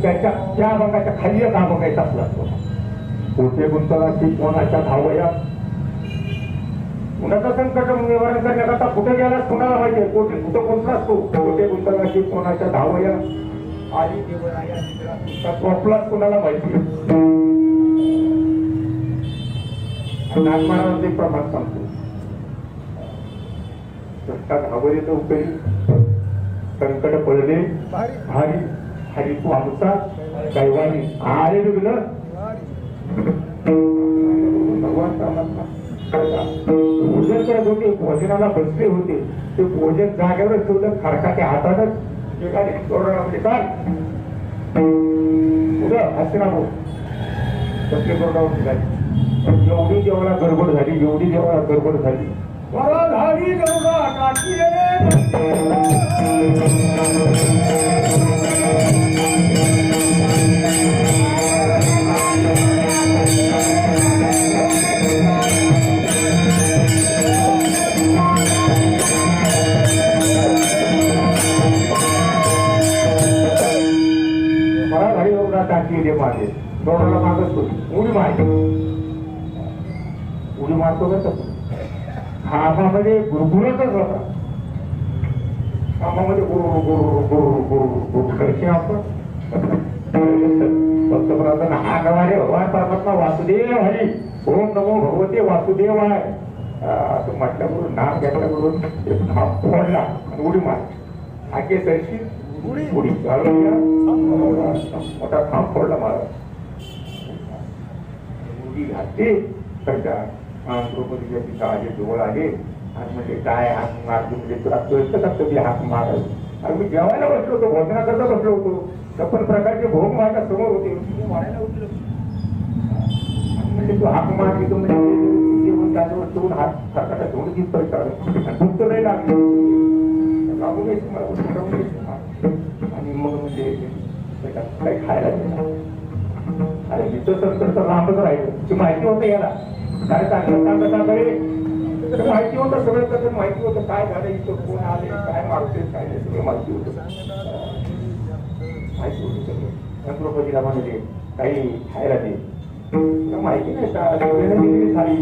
S1: त्याच्या त्या भागाच्या खाली एक बघायचा असला कोठे गुंतवणाची कोणाच्या धावया कुणाचं संकट निवारण करण्याकरता कुठे गेलास कुणाला माहितीये कोठे कुठं कोणता असतो कोठे गुंतवणाची कोणाच्या धावया आधी टोपलाच कुणाला माहिती. नागमाराचे प्रमाण सांगतो धावले तर उपयोगी संकट पडले भारी हरी तू आमचा दैवानी आले विघ्न भगवान भोजन करत होते भोजनाला बसले होते ते भोजन जागेवरच ठेवलं खडकाच्या हातातच काय पुढं हस्तिनापूर बसले कोरोनावर निघाली. एवढी जेवढा गडबड झाली
S2: वराधारी गौरा काठी रे
S1: मला घरी एवढा टाकी दे माझे दोनाला मागत उडी मारतो उडी मारतो का तसं खांबामध्ये गुरगुरतच होता खांबामध्ये गुरु गुरु गुरु गुरु गुरु करते आपण फक्त प्रधान हा गवारे भगवान परमात्मा वासुदेव हरी ओम नमो भगवते वासुदेवाय असं म्हटल्याबरोबर नाम घेतल्याबरोबर खांब फोडला आणि उडी मार आगे सरशी उडी मोठा खांब फोडला मला उडी घातली तर द्रौपदीच्या पिता आले जवळ आले आणि म्हणजे काय हात मारतो म्हणजे तुला कळतं का तुम्ही हात मारायला आणि मी जेवायला बसलो होतो भोजनाकरता बसलो होतो छप्पन प्रकारचे भोग माझ्या समोर होते मी मारायला उठलो म्हणजे तू हात मारली तो म्हणजे त्याच्यावर ठेवून हात सरकारला घेऊन घेत आणि भूक तर नाही लागली लागून घ्यायची मला उठवून घ्यायची आणि मग म्हणजे काही खायला अरे मित्र तर लांबच राहिलं ती माहिती होतं याला काय सांगत माहिती होतं सगळं कसं माहिती होतं काय झालं इथं कोण आले काय मारते काय नाही सगळं माहिती होतं माहिती होती सगळं द्रौपदीला म्हणजे काही खायला दे माहिती नाही का थाळी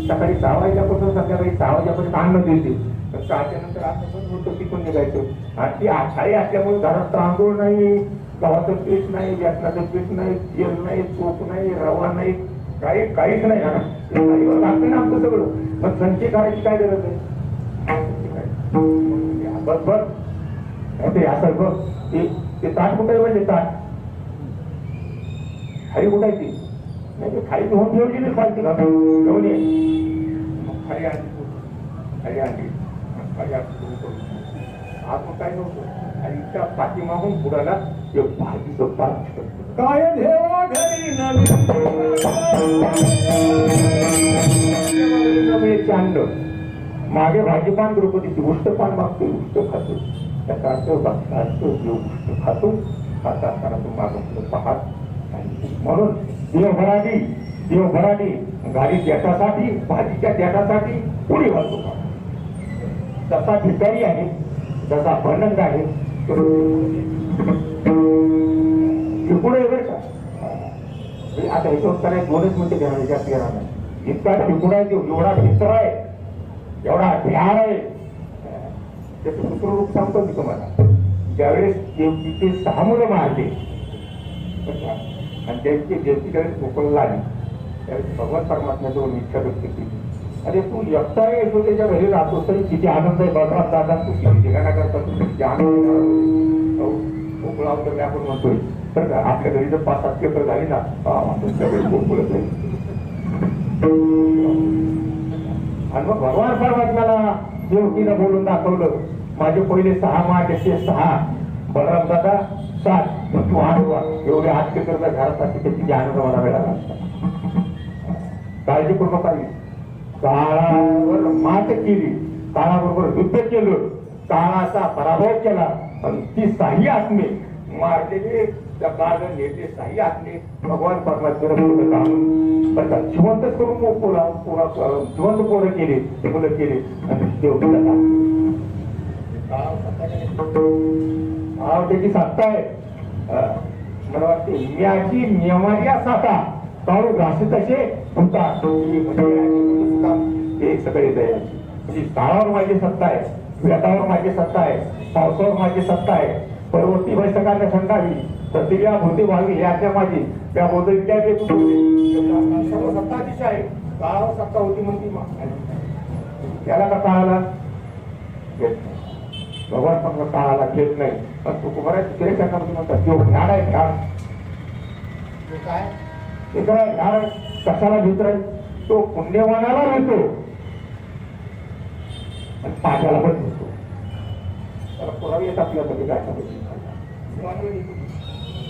S1: सकाळी 6 वाजल्यापासून संध्याकाळी 6 वाजल्यापर्यंत अन्न देते तर 6च्या नंतर असं पण होतं तिथून निघायचं आणि ती थाळी असल्यामुळे घरात तांदूळ नाही गव्हाचं पीठ नाही बेसनाचं पीठ नाही तेल नाही तूप नाही रवा नाही काही काहीच नाही लागतं ना आमचं सगळं मग संची करायची काय गरज आहे बस बस ते असं बघ ते ताट कुठे म्हणजे ताट खाली कुठायची नाही खाली धुवून ठेवली नाही पाहिजे का घेऊन ये खाली आणली खाली आणली खाली आज मग काय नव्हतं आणि त्या पाठीमागून पुढाला एक भाजीचं पाठ
S2: काय देवा घरी
S1: आणलं मागे भाजीपान द्रौपदीची उष्ट पान मागतो उष्ट खातो त्याचा अर्थ बघता असतो उष्ट खातो खाता असताना तो मागं पाहत म्हणून देवभराडी गाडी देटासाठी भाजीच्या देटासाठी पुढे घालतो जसा भिकारी आहे जसा भनंग आहे पुढे बरं का आता ह्याच्यावर करायला 2च मिनिटं घेणार जास्त घेणार नाही इतका टिकुडा आहे एवढा भित्र आहे एवढा ध्यान आहे त्याचं दुसरं रूप सांगतो मी तुम्हाला ज्यावेळेस देवकीचे 6 मुलं मारले आणि त्यांची देवकीकडे कोकणला आली त्यावेळेस भगवान परमात्म्याजवळ इच्छा व्यक्त केली अरे तू एकटा यशोदेच्या घरी राहतो तरी किती आनंद आहे बलराम दादा तू किती ठिकाणा करता तू किती आनंद कोकण अवतरले आपण म्हणतोय तर आपल्या घरी जर 5-7 पेपर झाली ना तुमच्याकडे कोकणच नाही आणि मग भगवान परमात्म्याला देवकीला बोलून दाखवलं माझे पहिले 6 माझे 6 बलराम दादा 7 तू 8 एवढे 8 पेपर जर घरासाठी किती आनंद मला मिळाला असता काळजी करू नका काळावर मात केली काळाबरोबर युद्ध केलं काळाचा पराभव केला आणि ती 6 आत्मे मारलेले त्या काळ नेते 6 आत्मे भगवान परमात्म्याला काम जिवंत करून जिवंत पोरं केले मुलं केले आणि देवकीला त्याची सत्ता आहे मला वाटते म्याची नियमाच्या साता काळू घासे तसे होतात हे सगळे दयाची म्हणजे काळावर माझी सत्ता आहे वेटावर माझी सत्ता आहे पावसावर माझी सत्ता आहे पर्वती बैठकांना संडावी प्रतिक्रिया भोवती व्हावी ही आज्ञा माझी त्या बोधे सर्व सत्ता दिशा आहे काळावर सत्ता होती म्हणती याला का काळाला भगवान पण काळाला घेत नाही पण तू बऱ्याच गिरेकांमध्ये म्हणतात तो झाड आहे झाड काय ते काय झाड कशाला घेत राहील तो पुण्यवानाला घेतो आणि पाठ्याला पण घेतो त्याला पुरावी येत आपल्यासाठी काय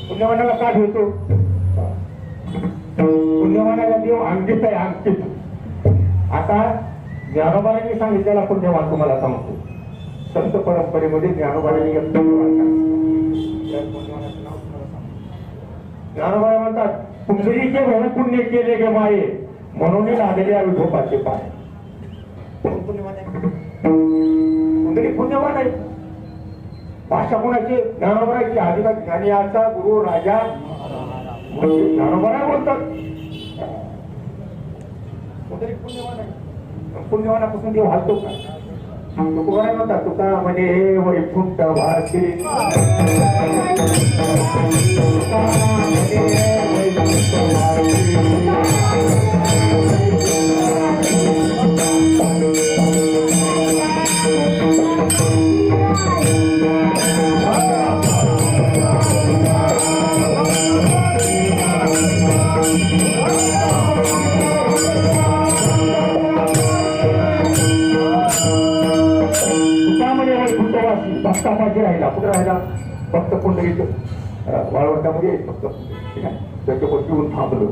S1: पुण्यवानाला का घेतो पुण्यवानाला देव अंकित आहे अंकित आता ज्ञानोबांनी सांगितलेला आपण तेव्हा तुम्हाला सांगतो. संत परंपरेमध्ये ज्ञानोबांनी ज्ञानोबा म्हणतात, पुंडरीचे बहु पुण्य केले गे माये, म्हणून लागले विठोबाचे पाय. पुंडरी पुण्यवान आहे. भाषा कोणाची? ज्ञानोबाची. आदिवासी ज्ञानियाचा गुरु राजा म्हणजे ज्ञानोबा बोलतात. पुंडरी पुण्यवान आहे. पुण्यवानापासून देव हालतो का? तुकोबा म्हणतात, तुका म्हणे वैकुंठ वासी, भक्तापाशी राहिला. कुठे राहिला? फक्त पुंडरीचं वाळवंटामध्ये फक्त ठीक आहे. त्याच्यावर येऊन थांबलो.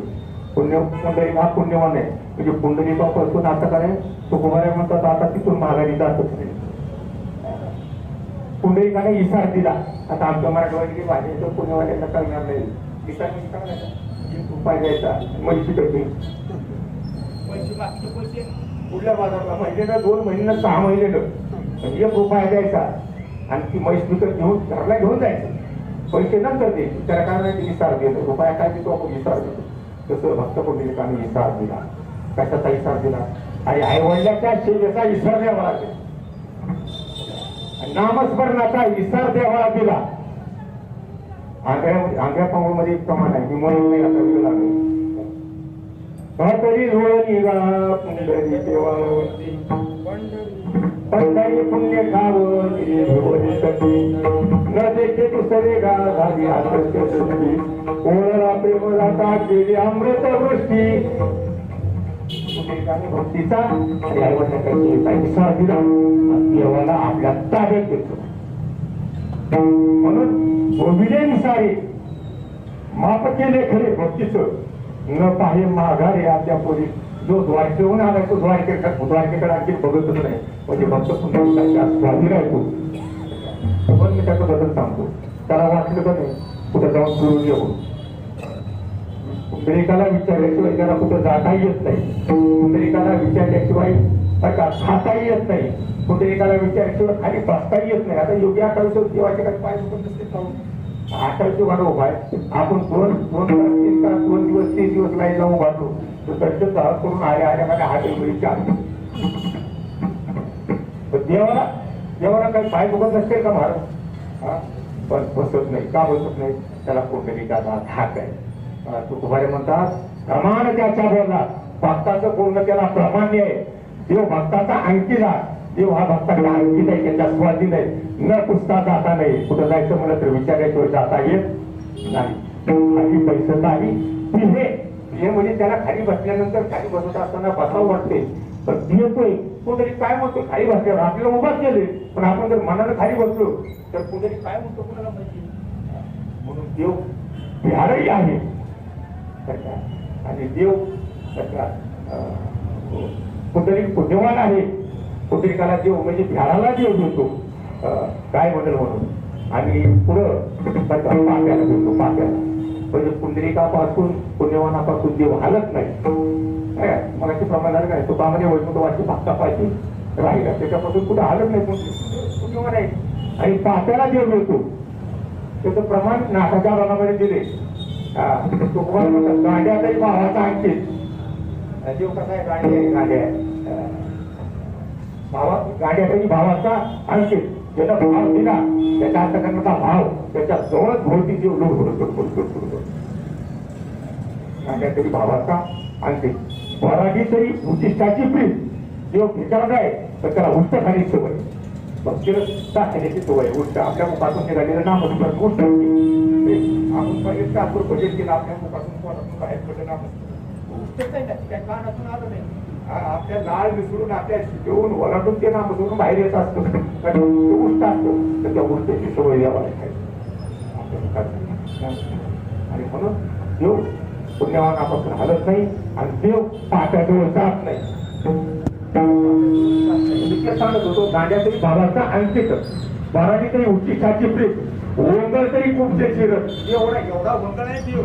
S1: पुंडरी हा पुण्यवान आहे. म्हणजे पुंडरीकापासून आता काय तुकोबाराय म्हणतात, आता तिथून माघारी जातच नाही. पुंडरीकाने इसार दिला. आता आमच्या मराठवाडी भाषेचं पुण्यवाल्यांना कळणार नाही. इसार म्हणजे काय उपाय द्यायचा, म्हैशी कधी पैसे बाकीचे पैसे पुढल्या बाजारला महिन्याला 2 महिन्याला 6 महिन्यानं म्हणजे 1 रुपया द्यायचा आणि ती म्हैस विकत घेऊन घरला घेऊन जायचं. पैसे नंतर द्यायचे. त्याला काय नाही इसार देतो. रुपया काय देतो आपण? इसार देतो. तसं भक्त पुंडलिकाने इसार दिला. कशाचा इसार दिला? आणि आई वडिलांच्या सेवेचा इसार द्यावा लागेल. नामस्मरणाचा इसार द्यावा दिला. आंध्या पाऊलमध्ये एक प्रमाण आहे. मी म्हणून नाही आता वेळ लागेल. तरी धुळ निघा पुंडरी देवावरती, पंढरी पुण्य खावं न देखे दुसरे गा झाली आदर्श सुट्टी, कोणाला प्रेमदाता केली अमृत वृष्टी. भक्तीचा इसार दिला. देवाला आपल्या ताब्यात घेतो. म्हणून गोविले निसारे माप केले खरे भक्तीचं, न पाहे माघारे आपल्या पोरी. जो द्वारकेहून आला तो द्वारकेकडे आणखी बघतच नाही. म्हणजे भक्त पुण्या स्वाधीन राहतो. पण मी त्याचं बदल सांगतो. त्याला वाटलं का नाही कुठं जाऊन फिरून येऊ. पुंडलिकाला विचारल्याशिवाय त्याला कुठं जाताही येत नाही. पुंडलिकाला विचारल्याशिवाय खाताही येत नाही. पुंडलिकाला विचारल्याशिवाय खाली बसताही येत नाही. आता योगी आठवतो देवाच्या काही पाय दुखून नसते जाऊन आठवतो वाढ उभा आहे. आपण 2 दिवस 3 दिवस नाही जाऊन वाढलो तर दर्शन करून आल्या माझ्या हात देवाला काही पाय दुखत नसते का महाराज? पण बसत नाही. का बसत नाही? त्याला पुंडलिकाचा धाक आहे. तुकोबारे म्हणतात, प्रमाण त्याच्या बोलला. भक्ताचं पूर्ण त्याला प्रमाण्य आहे. देव भक्ताचा अंकित आहे. देव हा भक्ताचा अंकित आहे. त्याच्या स्वाधीन आहे. न पुसता जाता नाही. कुठं जायचं म्हणलं तर विचारायचं जाता येत नाही. खाली पैसे नाही. हे म्हणजे त्याला खाली बसल्यानंतर खाली बसत असताना बसावं वाटते. पण येतोय कोणतरी काय म्हणतो खाली बसल्यावर आपल्याला उभाच केले. पण आपण जर मनानं खाली बसलो तर कोणतरी काय म्हणतो कोणाला माहिती. म्हणून देव बिहारही आहे आणि देव कुठेतरी पुण्यवान आहे. पुंडलिकाला देव म्हणजे बिहाराला देव देतो. काय बदल म्हणून आणि पुढं पाप्याला देतो. पाप्याला म्हणजे पुंडलिकापासून पुण्यवानापासून देव हालत नाही. मगाशी प्रमाणात काय तो कामाने वैकुंठवासी भक्तापाशी राहिला त्याच्यापासून कुठं हालत नाही. पुण्यवान आहे. आणि पाप्याला देव मिळतो. त्याचं प्रमाण नाथाच्या भागामध्ये दिले. गांड्या तरी भावाचा अंकित. देव कसा आहे? गांड्या गाड्या तरी भावाचा अंकित. ज्याचा भाव दिला त्याच्या अंतकरणाचा भाव त्याच्या जवळच भोवती जीव गाड्या तरी भावाचा अंकित. वराठी तरी उच्चिष्टाची प्रीत. देव विचारत आहे तर त्याला उष्ट खाली सवय. भक्तीला टाकण्याची सवय. उष्ट आपल्या मुखातून निघालेलं नाम उष्ट. आपण पहिले शास्त्र बजेट केलं आपल्या मुखातून बाहेर पडलं नाम उष्टच नाही. त्या कानातून आलं नाही. आपल्या लाळ मिसळून आपल्या जेवून वलाटून ते नाम सोडून बाहेर येत असतो. उष्ट असतो तर त्या उष्टाची सवय द्यावा लागते. आणि म्हणून देव पुण्यवानापासून हलत नाही आणि देव पाट्याजवळ जात नाही. मी ते सांगत होतो दांड्या तरी बाबाचा अंकित बारावी तरी उच्चिष्टाची प्रीत वंगळ तरी कुपशेची रथ एवढा एवढा वंगळ आहे देव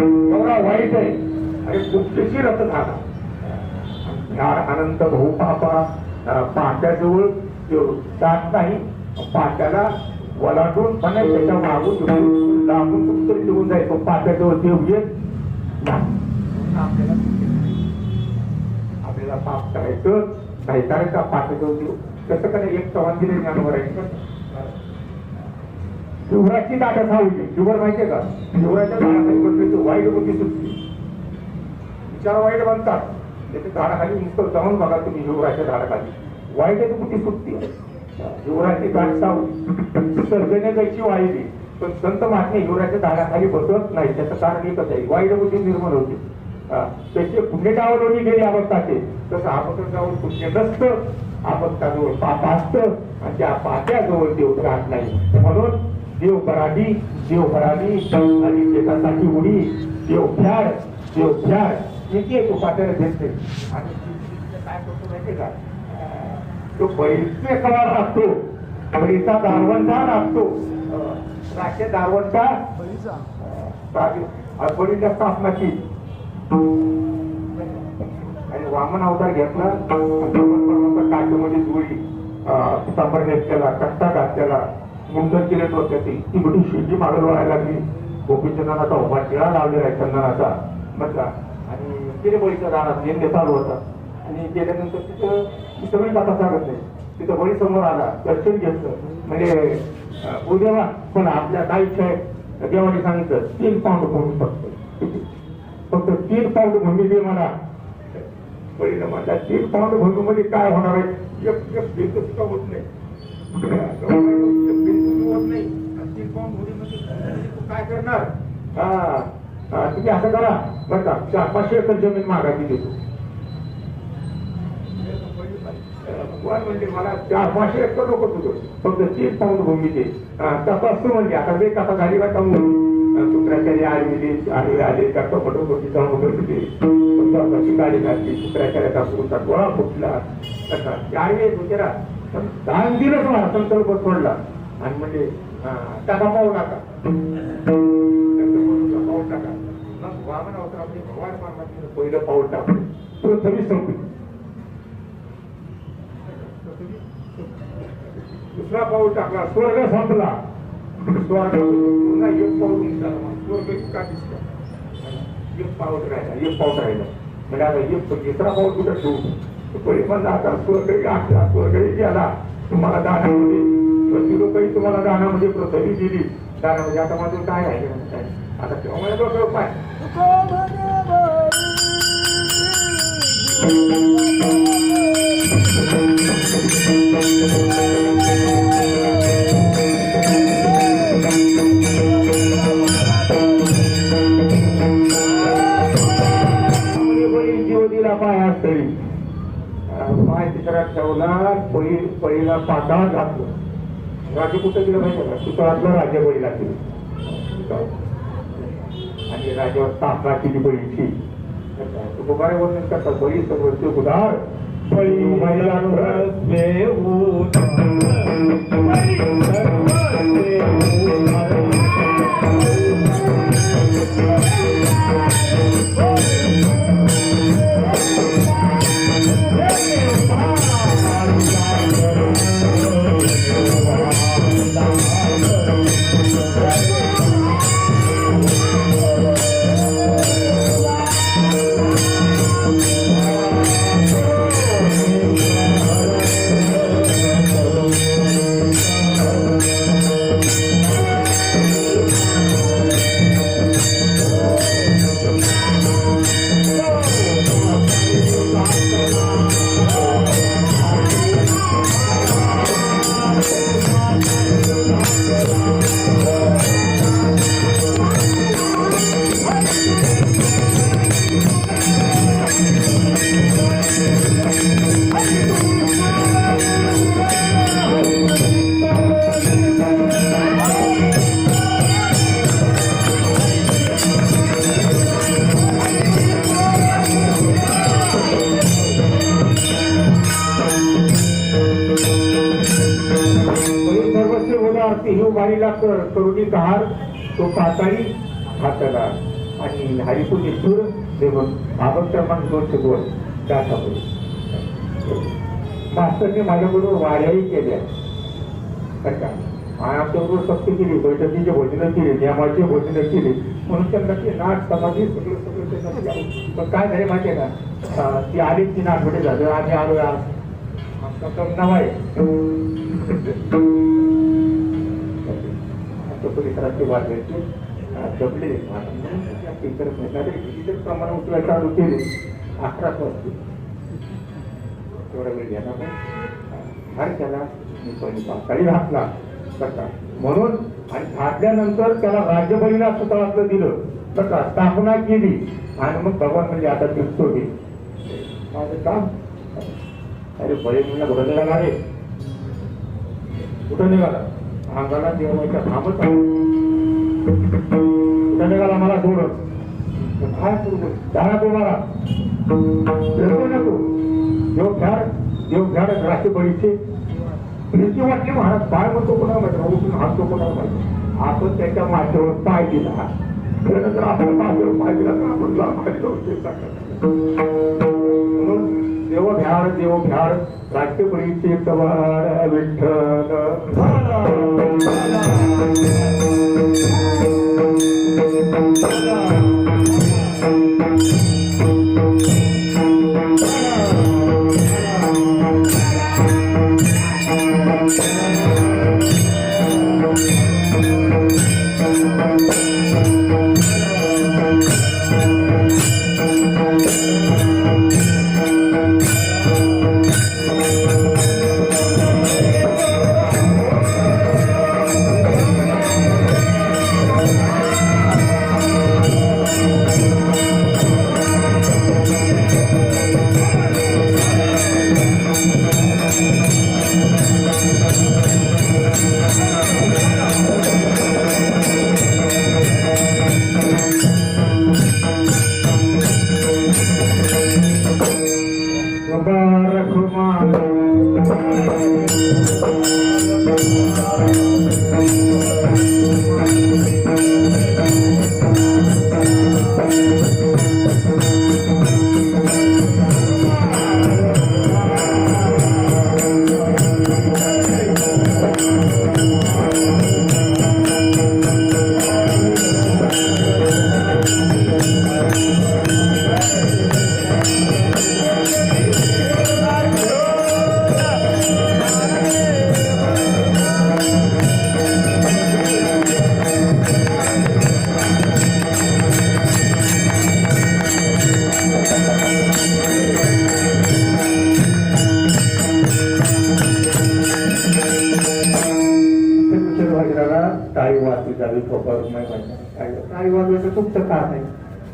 S1: एवढा वाईट आहे आणि कुपशेची रथ झाला ह्या अनंत भाऊ पापा पाट्याजवळ जात नाही पाट्याला वलाटून पण त्याच्या मागून लागून कुठतरी निघून जायचो पाट्याजवळ देव येत आपल्याला पाप करायचं नाही करायचं पाट्याजवळ देव कसं करायचं एक चव्हाणगिरी ज्ञानवर आहे शिवराची दाटा सावली शिवर माहितीये का शिवराच्या झाडाखाली बसल्याची वाईट बुद्धी सुटली विचार वाईट बनतात त्याच्या झाडाखाली नुसतं जाऊन बघा तुम्ही शिवराच्या झाडाखाली वाईट बुद्धी सुटते शिवराची गाठ सावली सर्जने जायची वाईली पण संत महात्मे शिवराच्या झाडाखाली बसत नाही त्याचं कारण एकच आहे वाईट बुद्धी निर्माण होते त्याचे पुण्य डावलोनी गेले आपत्ताचे तसं आपत्ताजवळ पुण्य नसतं आपत्ताजवळ पाप असतं आणि त्या पाप्याजवळ देव राहत नाही म्हणून देव करावी आणि देशासाठी उडी देव फ्याड येते तो पात्याला भेटते आणि काय करतो माहितीये का तो बळीचे कवार लागतो बळीचा दारवंटा लागतो राष्ट्रीय दारवंटा बळीच्या स्थापनाची आणि वामन अवतार घेतला काठीमध्ये जुळी पितांबर नेसलेला कट्टा घातलेला मुंडन केले होते ती मोठी शिवजी मागं वळायला लागली गोपीचंदनाचा उभा टिळा लावलेला आहे चंदनाचा म्हटला आणि गेले बळीच्या दारात नेमके चालू होता आणि गेल्यानंतर तिथं सगळी कथा सांगत नाही तिथं बळी समोर आला दर्शन घेतलं म्हणजे उद्या पण आपल्या काय इच्छा आहे देवाने सांगितलं 3 पाऊंड भूमी फक्त 3 पाऊंड भूमी दे मला बळीनं म्हणला 3 पाऊंड भूमीमध्ये काय होणार आहे एक भिंत सुद्धा होत नाही होत नाही 3 पाऊंड भूमीमध्ये तू काय करणार तुम्ही असं करा बरं का 400-500 एकर जमीन मागायची देतो म्हणजे मला 400-500 एकर नको तुझं फक्त 3 पाऊंड भूमी दे तपासतो म्हणजे आता वेग आता झाली का शुक्राचार्य आले त्याचा फटोफटी जाऊन वगैरे गाडी घातली शुक्राचार्याचा पुरुषा गोळा फुटला त्यावेळेस होते ना पण दान दिलं मला संकल्प सोडला आणि म्हणजे त्याचा पाऊल टाका पाऊल टाका मग वामन अवतार आपले भगवान परमात्म्याने पहिलं पाऊल टाकलं पृथ्वी संपली दुसरा पाऊल टाकला स्वर्ग संपला स्वर्ग पुन्हा एक पाऊल निघाला स्वर्ग का दिसला एक पाऊल राहिला म्हणजे आता एक तिसरा पाऊल कुठं ठेवू पहिले पण आता स्वर्गही असला स्वर्गही गेला तुम्हाला दानामध्ये लोकही तुम्हाला दानामध्ये पृथ्वी दिली दानामध्ये आता माझं काय आहे काय आता तेव्हा मला डोक्यावर पाय पाय तरी पाय तिसरा ठेवला पळीला पाताळात घातलं राज्य कुठं गेलं माहिती का सुतळातलं राज्य बळीला केलं आणि राज्यावर स्थापना केली बळीची तुकोबारे वर्णन करतात बळी सर्वस्व उदार बळी वारीला करुणी कहार तो पाताळी हाताला आणि हरिपू निष्ठूर देऊन भागवत क्रमांक 202 त्याच्यापुढे मास्तरने माझ्याबरोबर वाऱ्याही केल्या बरं का. आणि आमच्याबरोबर सक्ती केली, बैठकीची भोजनं केली, नियमाची भोजनं केली, म्हणून त्यांना ती नाट समाधी सगळं सगळं त्यांना केलं. पण काय झाले माहिती आहे का, ती आलीच ती नाटवडे झालं, आम्ही आलो आज आमचा कम नाव आहे परिसराचे वाजवायचे जपले इतर प्रमाण उचलायला चालू केले 11 वाजता तेवढा वेळ घेणार नाही. फार त्याला मी पहिली पाताळी घातला बरं म्हणून आणि घातल्यानंतर त्याला राज्यबळीला सुतळातलं दिलं बरं का, स्थापना केली आणि मग भगवान म्हणजे आता दिसतो हे माझं काम. अरे बळे मुला घोडा निघाला रे, कुठं निघाला? अंगाला देवाच्या थांबत कुठं निघाला मला सोडत काय झाला तो मला नको देव राशी बळीचे प्रीती वाटली महाराज पाय म्हणतो कोणाला माहिती उठून हाततो कोणाला माहिती. आपण त्याच्या माथ्यावर पाय दिला त्यानंतर आपण माथ्यावर पाय दिला तर आपण म्हणून देव भ्याड राष्ट्रपतीचे कवाड विठ्ठल तुमचं काम आहे,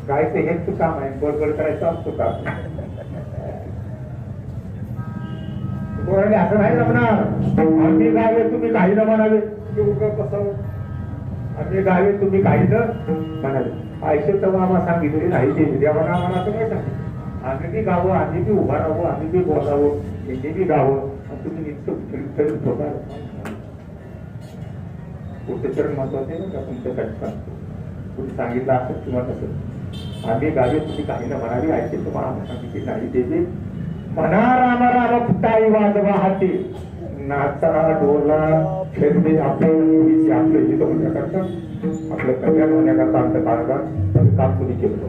S1: गायचं हेच काम आहे, बडबड करायचं असतो काम. असं नाही जमणार. आम्ही गावे तुम्ही काही न म्हणावे कसं, आम्ही गावे तुम्ही काही न म्हणावे. आयशे तर आम्हाला सांगितले नाही ते देवाना आम्हाला असं काय सांगितलं. आम्ही बी गावं, आम्ही बी उभा राहावं, आम्ही बी बोलावं, त्यांनी बी गावं. तुम्ही निश्चित होणार कुठेतरी महत्वाचे ना का तुमच्यासाठी सांगतो. तुम्ही सांगितलं असं किंवा तसं. आम्ही गावी तुम्ही काही न म्हणावी, ऐकते तुम्हाला सांगितली नाही देते म्हणा रामा रामा फुटाई वाजवा हाती नाचा डोला खेळते आपल्या आपलं हित होण्याकरता आपलं कल्याण होण्याकरता आमचं काळात काम तुम्ही केलं.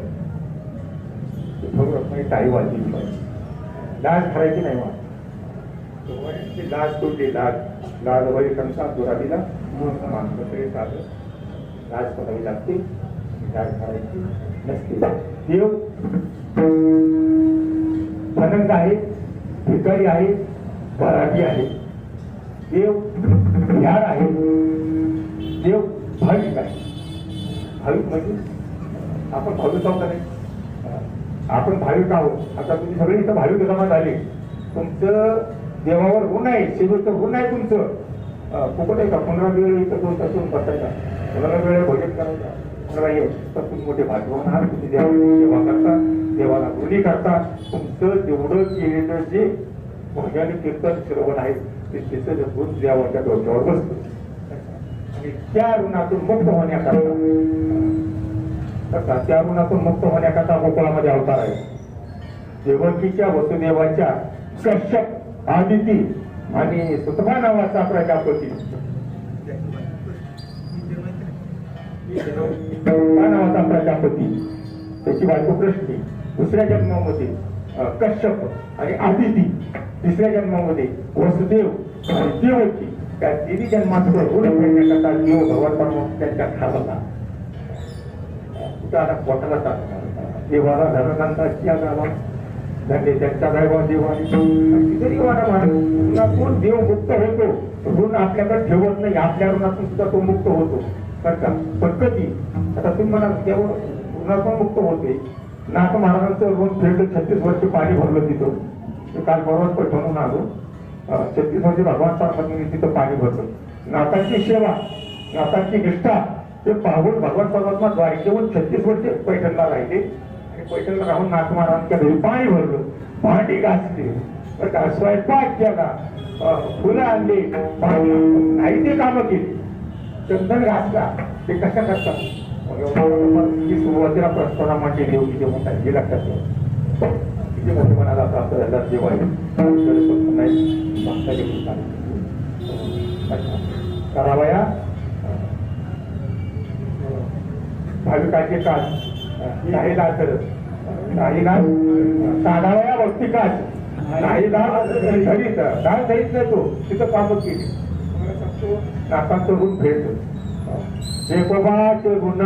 S1: टाळी वाजली पाहिजे, लाज करायची नाही मला. लाज तोडली, लाज वगैरे कंसा दुराबीला मानलं तरी साधं लाज करावी लागते, लाज करायची नसते. देव अनंत आहे, भिकारी आहे, पराठी आहे. देव ध्यान आहे, देव भाविक आहे. भाविक म्हणजे आपण भाविक आहोत का नाही? आपण भाविक आहोत. आता तुम्ही सगळे इथं भाविक जमा झाले, तुमचं देवावर ऋण आहे, शेवटचं ऋण आहे तुमचं. फुकट आहे का? 15 वेळ इथं 2 तास येऊन बसायचा, 15 वेळ भजन करायचा, 15 येऊ तर तुम्ही मोठे भाग्यवान आहात. तुम्ही देवाची सेवा करता, देवाला ऋणी करता. तुमचं जेवढं केलेलं जे भजन कीर्तन श्रवण आहे ते त्याचं ऋण देवाच्या डोक्यावर बसतं. आणि त्या ऋणातून मुक्त होण्याकरता त्या ऋणातून मुक्त होण्याकरता गोकुळामध्ये अवतार आहे. देवकीच्या वसुदेवाच्या कश्यप आदिती आणि सुतमा नावाचा प्रजापती नावाचा प्रजापती त्याची बायको कृष्णी दुसऱ्या जन्मामध्ये कश्यप आणि आदिती तिसऱ्या जन्मामध्ये वसुदेव आणि देवकी त्या तिन्ही जन्मात ऋण फेडण्याकरता देव भगवान परमात्मा त्यांच्या खाला कुठं पोटाला टाकणार देवाला धनकांताची गावा धन्य त्यांच्या दैवा देवानी ऋणातून देव मुक्त होतो. ऋण आपल्याकडे ठेवत नाही, आपल्या ऋणातून सुद्धा तो मुक्त होतो बरं का. पण कधी आता तुम्ही म्हणा देव ऋणातून मुक्त होते. नाथ महाराजांचं ऋण फेडलं 36 वर्ष पाणी भरलं तिथं. काल परवाच पैठणून आलो 36 वर्ष भगवान परमात्म्याने तिथं पाणी भरलं. नाथांची सेवा नाथांची निष्ठा ते पाहून भगवान परमात्मा द्वारे जेवून 36 वर्ष पैठणला राहिले आणि पैठणला राहून नाथ महाराजांच्या घरी पाणी भरलं, भांडी घासली बरं का, स्वयंपाक केला, फुलं आणली, नाही ते कामं केली, चंदन घासला. ते कशा करतात सुरुवातीला प्रस्तावना म्हणजे देव किती मोठा हे लक्षात ठेवा. किती मोठे मनाला प्राप्त झाला देव आहे करावया भाविकाचे काज नाही ना करत नाही ना साधावया भक्ती काज नाही ना धरीत दान धरीत नाही तो तिथं कामं केली नाकांचं ऋण फेडतो. ऋण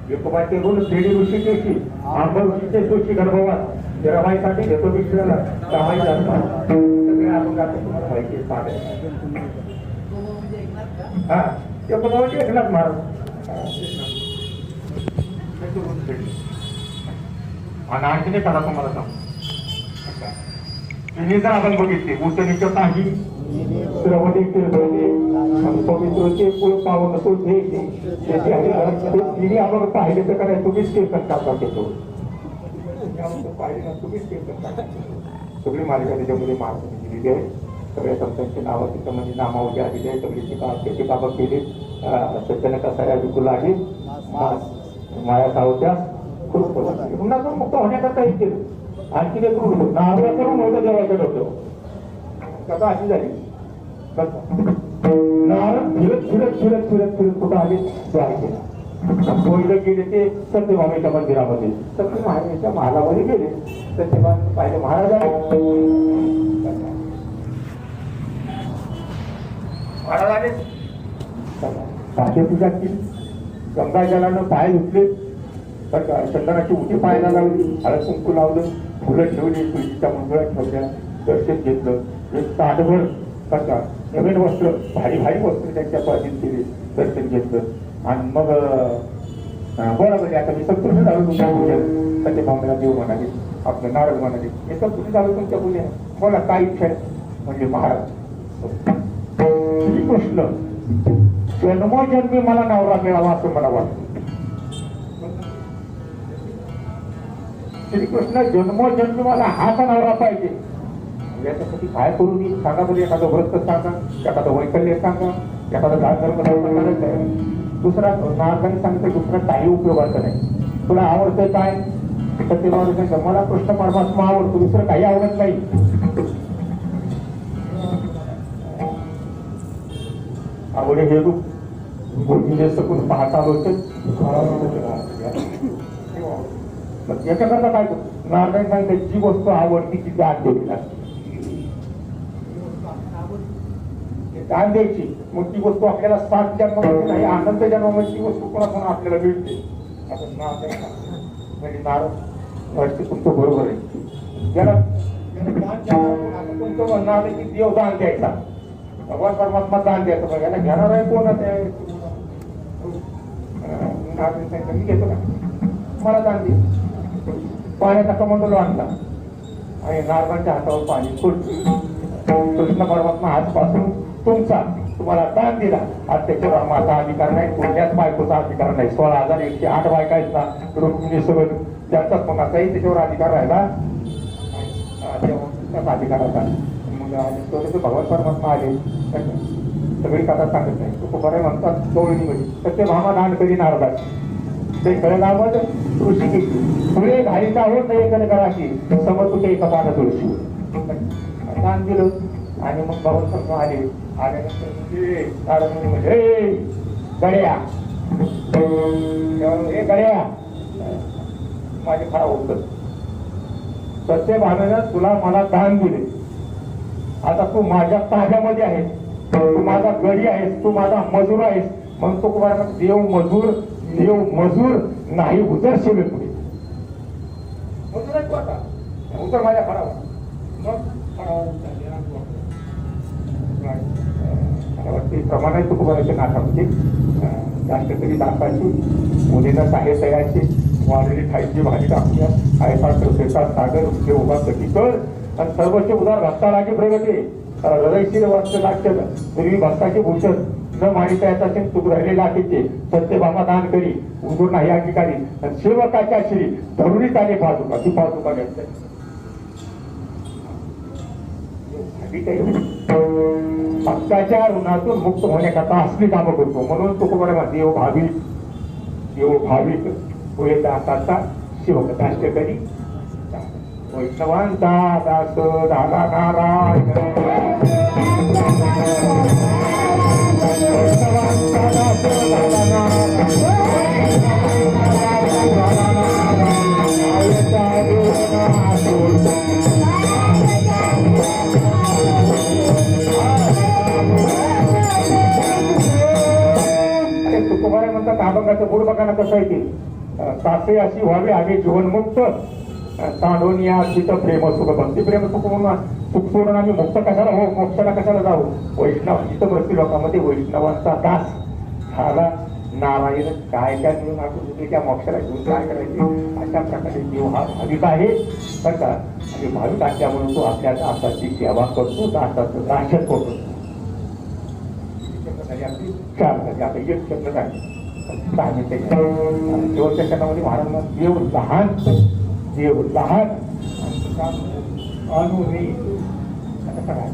S1: विकोबाचे ऋण फेडी ऋषिकेशी आंब ऋषीचे सुशी गर्भवास रमाईसाठी घेतो विश्वाला रमाई जातात सगळे आपण आता तुम्हाला माहिती आहे साधे हा ते पण एकनाथ महाराज आणि आणखीने करा तुम्हाला सांग तिन्ही जर आपण बघितले उचनीच्या काही श्रवणी पवित्र कुळ पावन तो तिने आपण पाहिले तर काय तुम्हीच कीर्तन करता घेतो पाहिले तुम्हीच कीर्तन करता सगळी मालिका त्याच्यामध्ये मार्ग दिलेली आहे. सगळ्या संतांची नावं तिथं म्हणजे नामावली आलेली आहे. सगळी बाबा केली सज्जन कसा विकू लागली माया सावत्या खूप पुन्हा तो मुक्त होण्याकरता हे केलं. आणखी ते करून नारळ करून होतं जेवायचं होतं कथा अशी झाली नारळ फिरत फिरत फिरत फिरत फिरत कुठं आले द्वार केला. पहिलं गेले ते सत्यभामेच्या मंदिरामध्ये सत्यभामेच्या महालामध्ये गेले. सत्यभामे पाहिजे महाराजांनी पाठी पूजा केली. गंगा जलानं पाय धुतले चंदनाची उठी पायाला लावली हळद कुंकू लावलं फुलं ठेवली तुळशीच्या मंजुळा ठेवल्या दर्शन घेतलं एक ताटभर कसा नवीन वस्त्र भारी भारी वस्त्र त्यांच्या पाठीत केली दर्शन घेतलं आणि मग बरोबर आता मी संतुष्ट झालो तुमच्या पूजेत सत्यभामेला देव म्हणाले आपलं नारद म्हणाले हे संतुष्ट झालं तुमच्या पूजेत बोला काय इच्छा आहे म्हणजे महाराज श्रीकृष्ण जन्मोजन्मी मला नवरा मिळावा असं मला वाटतं. श्रीकृष्ण जन्मोजन्मी मला हाच नवरा पाहिजे याच्यासाठी काय करू मी सांगा बरं. एखादं व्रत सांगा एखादं वैकल्य सांगा एखादं दान धर्म सांगा दुसरा नारदाने सांगतो दुसरा काही उपयोगाचं नाही. तुला आवडतंय काय तर ते मला कृष्ण परमात्मा आवडतो दुसरं काही आवडत नाही. आवडे हे रूप गोष्टीने सकून पाहता होते याच्याकरता काय नारायण सांगते जी वस्तू आवडती ती दान द्यावी लागते दान द्यायची मग ती वस्तू आपल्याला 7 जन्मामध्ये नाही आनंद जन्मामध्ये ती वस्तू कोणाकोणा आपल्याला मिळते. म्हणजे नारद तुमचं बरोबर आहे ज्याला तुमचं म्हणणं आलं की देव दान द्यायचा भगवान परमात्मा दान द्यायचं बघा याला घेणार आहे कोण मी घेतो ना मला दान दे. पाण्याचा कमंडलो आणला आणि नारळाच्या हातावर पाणी सोडलं. कृष्ण परमात्मा आजपासून तुम्हाला दान दिला. आज त्याच्यावर माझा अधिकार नाही, कोणत्याच बायकोचा अधिकार नाही. 16,108 बायका आहेत ना रुक्मिणी सोबत, त्याचाच कोणाचाही त्याच्यावर अधिकार राहिला त्याच अधिकाराचा. मग भगवान परमात्मा आले, सगळी कथा सांगत नाही. तू बरे म्हणतात डोळणीमध्ये तर ते भामा दान करी नारदास ते कळगावत ऋषी घेतली पुढे घालीचा होत नाही कनकराशी समोर एका पाना तुळशी दान दिलं. आणि मग भगवान परमात्मा आल्यानंतर म्हणजे गड्या हे गड्या माझे खरा होत सत्य भावेनं तुला मला दान दिले. आता तू माझ्या ताब्यामध्ये आहेस, तू माझा गडी आहेस, तू माझा मजूर आहेस. म्हणून तो कुमार देव मजूर नाही उतर सेवे पुढे मजूर आहे तू आता उतर माझ्या फळावर. मग प्रमाणे तुकोबाराच्या नाटामध्ये जास्त तरी दाखवायची मुलींना साहेब वाढलेली खायची भाजी टाकूया खायचा शेतात सागर उभे उभा कधी कर आणि सर्वचे उदार भक्ता लागे प्रगती हृदयशीर वाचत लागते. पूर्वी भक्ताचे भूषण न मानिता येत असेल तुक राहिले लाखेचे सत्यभामा दान करी उदूर नाही अंगीकारी आणि सेवकाच्या श्री धरुणीत आले पादुका ती पादुका घ्यायचं. भक्ताच्या ऋणातून मुक्त होण्याकरता असली कामं करतो. म्हणून तुकोबारा देव भाविक होय दासाचा शिवकथाष्टकरी वैष्णवांचा दास झाला नारायण. वैष्णवांचा दास झाला नारायण. तुकोबारे म्हणतात अभंगाचं बुड बघायला कसं आहे ते सासे अशी व्हावी आम्ही जीवनमुक्त सांडोनिया तिथं प्रेम सुख भक्ती प्रेम सुख म्हणून सुख सोडून आम्ही मुक्त कशाला हो मोक्षाला कशाला जाऊ. वैष्णव इथं भक्ती लोकांमध्ये वैष्णवांचा दास झाला नारायण. काय काय मिळून आपण त्या मोक्षाला घेऊन काय करायचे अशा प्रकारे जीव हा भाविक आहे बरं का. आणि भाविक असल्यामुळे तो आपल्या दासाची सेवा करतो दासाचं दाशत होतो. चार झाली आता एक शब्द आहे शेवटच्या क्षणामध्ये महाराजांना देव लहान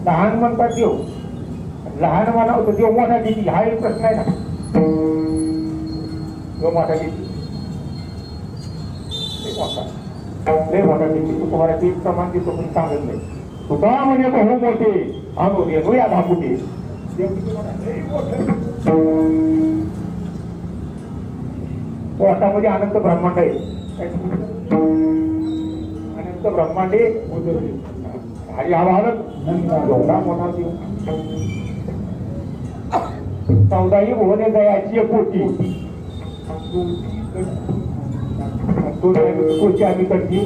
S1: लहान म्हणतात देव लहान म्हणावं देव मोठा देती हा एक प्रश्न आहे ना. देव मोठा देती मोठा देती तू तुम्हाला ते प्रमाण देतो पण सांगत नाही. तुका म्हणे बहु मोठे अनु देतो या दाखवते पोटामध्ये अनंत ब्रह्मांड आहे. अनंत ब्रह्मांडे आणि हा भारत एवढा मोठा देव 14 भुवने दयाची कोटी कोटी आम्ही करती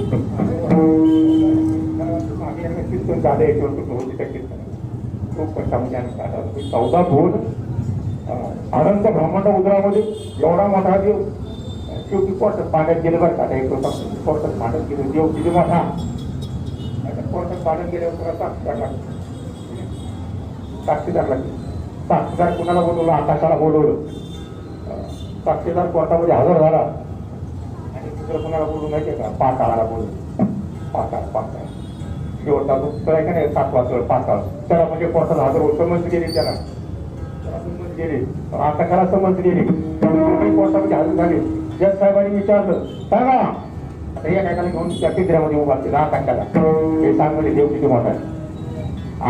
S1: कीर्तन झालं याच्यावर खूप कष्टामध्ये 14 भुवन अनंत ब्रह्मांड उदरामध्ये एवढा मोठा देव शेवटी कोर्टात पाण्यात गेलं बरं का. एक कोर्टात पाण्यात गेलं देव किती मोठा कोर्टात पाण्यात गेल्यावर साक्षीदार लागले. साक्षीदार कुणाला बोलवलं आकाशाला बोलवलं. साक्षीदार कोर्टामध्ये हजर झाला आणि दुसरं कुणाला बोलून माहितीये का पाताळाला बोलवलं. पाताळ शेवटचा दुसरा आहे का नाही 7वा चळ पाताळ त्याला म्हणजे कोर्टात हजर होत समज गेले त्याला समज गेले आकाशाला समज गेले कोर्टामध्ये हजर झाले. जज साहेबांनी विचारलं सांगा आता या काकाला घेऊन त्या पिंजऱ्यामध्ये उभा केला आकाशाला हे सांग म्हणजे देव किती मोठा आहे.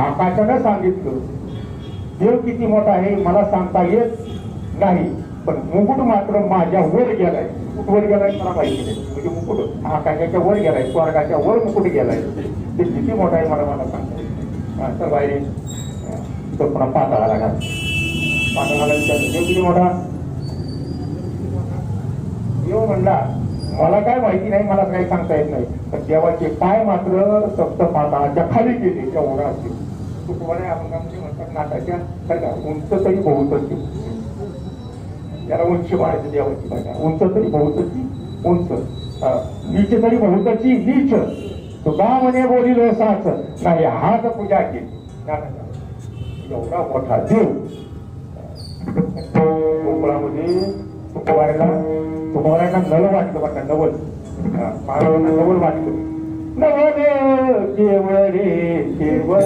S1: आकाशानं सांगितलं देव किती मोठा आहे मला सांगता येत नाही पण मुकुट मात्र माझ्या वर गेलाय. मुकुट वर गेलाय मला माहिती नाही म्हणजे मुकुट आकाशाच्या वर गेलाय स्वर्गाच्या वर मुकुट गेलाय ते किती मोठा आहे मला सांगता येत. तर बाहेर तो पुन्हा पाताळाला विचारलं देव किती मोठा. देव म्हणला मला काय माहिती नाही मला काही सांगता येत नाही पण देवाचे पाय मात्र सप्त पाताळाच्या खाली गेले त्या ओढा असतील. तुकोबारा अभंगामध्ये म्हणतात नाटाच्या काय का उंच तरी बहुत त्याला उंची मारायची देवाची पाहिजे उंच तरी बहुत उंच नीच तरी बहुतची नीच तुका म्हणे बोलिलो साच नाही हात पूजा केली एवढा मोठा देव कोकणामध्ये तुकोबारायला नल वाटलं बघा नवल महाराजांना नवल वाटलं नवल केवळ रे केवळ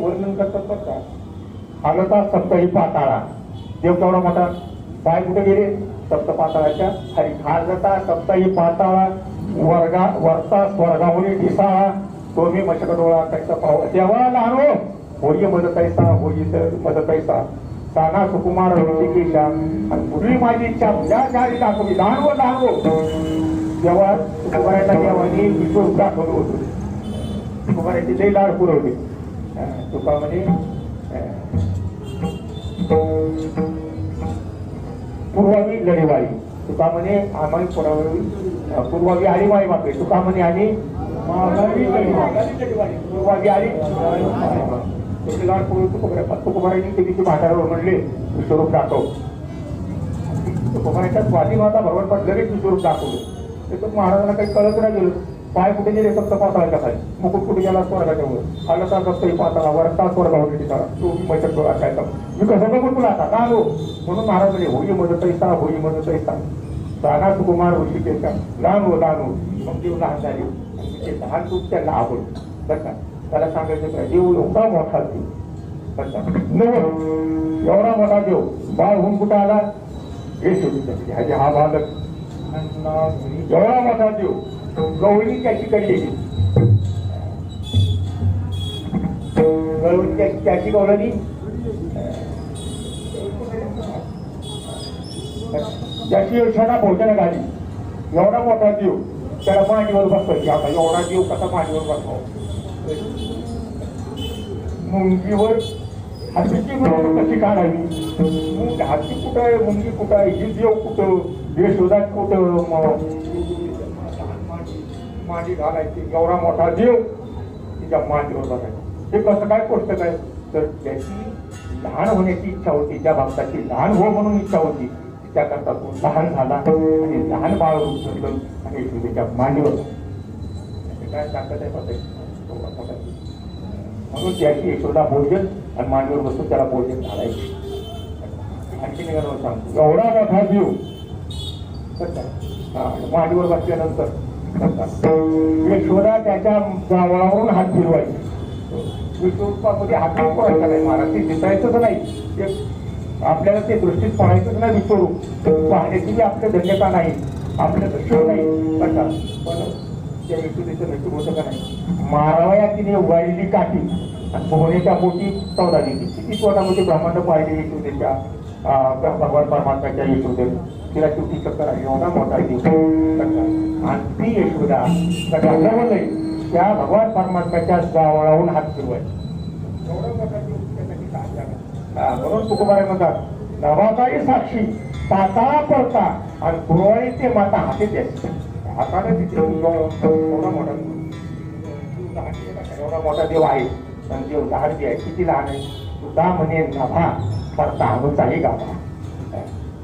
S1: वर्णन करतात बरं का हालता सप्तही पाताळा देव केवढा मोठा पाय कुठे गेले सप्त पाताळाच्या खाली खालता सप्तही पाताळा वरता स्वर्गावरी दिसाळा तो मी मशक डोळा त्याचा पाव तेव्हा लहानो होई मदतैसा होई मदतैसा साना सुकुमार ऋषिकेशा आणि पूर्वी माझी इच्छा ज्या जारी दाखवली लहान तेव्हा सुकुमारायला देवानी विश्व दाखवलं होतं सुकुमारायची लई लाड पुरवली तुका म्हणे पूर्वावी लढेवाळी तुका म्हणे आम्ही पूर्वावी आली वाई मागे तुका म्हणे आणि पूर्वावी आली त्याची लाड पुरवली तुकोबारायची ते तिथे भाटावर म्हणले विश्वरूप दाखव तुकोबारायच्या स्वाधीनता बरोबर पण लगेच विश्वरूप दाखवलं तर महाराजांना काही कळत नाही गेलं पाय कुठे गेले फक्त पाताळाच्या खाली मुकुट कुठे गेला स्वर्गाच्या वर आला तर फक्त पाताळा वरता स्वर्गावर ठिकाणा तो मैत्रीत डोळा काय मी कसं बघून तुला आता ना लो म्हणून महाराज म्हणे होई मदतैसा होई मदतैसा साना सुकुमार ऋषिकेशा लहान हो मग देव लहान झाले आणि ते लहान तूप त्यांना आवडलं बरं का त्याला सांगायचं काय देव एवढा मोठा देव बरं का नव एवढा मोठा देव बाळ होऊन कुठं आला हे शेवटी ह्याचे हा बालक एवढा मोठा देव गवळी त्याची कडली त्याची गवळणी त्याची योजना भोजन घाली एवढा मोठा देव त्याला मांडीवर बसवायची आता एवढा देव कसा मांडीवर बसवा मुंगीवर हातीची मुंगी कशी काढावी हाती कुठं आहे मुंगी कुठं आहे ही देव कुठं यशोदात कुठं मांडी घालायची एवढा मोठा देव तिच्या मांडीवर बघायचं हे कसं काय गोष्ट काय तर त्याची लहान होण्याची इच्छा होती ज्या भक्ताची लहान हो म्हणून इच्छा होती त्याकरता तो लहान झाला आणि लहान बाळ उचललं आणि त्याच्या मांडीवर काय ताकद आहे म्हणून त्याची यशोदा भोजन आणि मांडीवर बसून त्याला भोजन घालायचे आणखी निघालं सांगतो एवढा मोठा देव मांडीवर बसल्यानंतर यशोदा त्याच्या जावळावरून हात फिरवायचे विश्वरूपामध्ये हात फिरवायचा नाही महाराज ते दिसायचंच नाही आपल्याला ते दृष्टीत पडायचंच नाही विश्वरूप पाहण्याची आपल्या धन्यता नाही आपल्या दृष्टी नाही पण त्या यशोदेचं नशीब होतं का नाही मारावया तिने वाळलेली काठी आणि पोहण्याच्या पोटी 14 दिली किती स्वतःमध्ये ब्रह्मांड पाहिले यशोदेच्या भगवान परमात्म्याच्या यशोदे तिला शेवटी चक्कर आहे एवढा मोठा दिवस आणि ती यशोदा सगळ्या त्या भगवान परमात्म्याच्या जावळाहून हात फिरवायचा एवढा मोठा दिवस त्यासाठी काय म्हणून तुकोबाराय म्हणतात नवाचाही साक्षी पाताळा पडता आणि पुरवाळी ते माता हातीत येते हाताने तिथे एवढा मोठा एवढा मोठा देव आहे आणि देव लहान आहे किती लहान आहे सुद्धा म्हणे नभा करता हनुचाही गाभा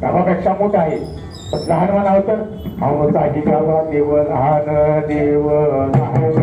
S1: गाभापेक्षा मोठा आहे पण लहान म्हणावं तर हनुचाही गाभा देव लहान देव लहान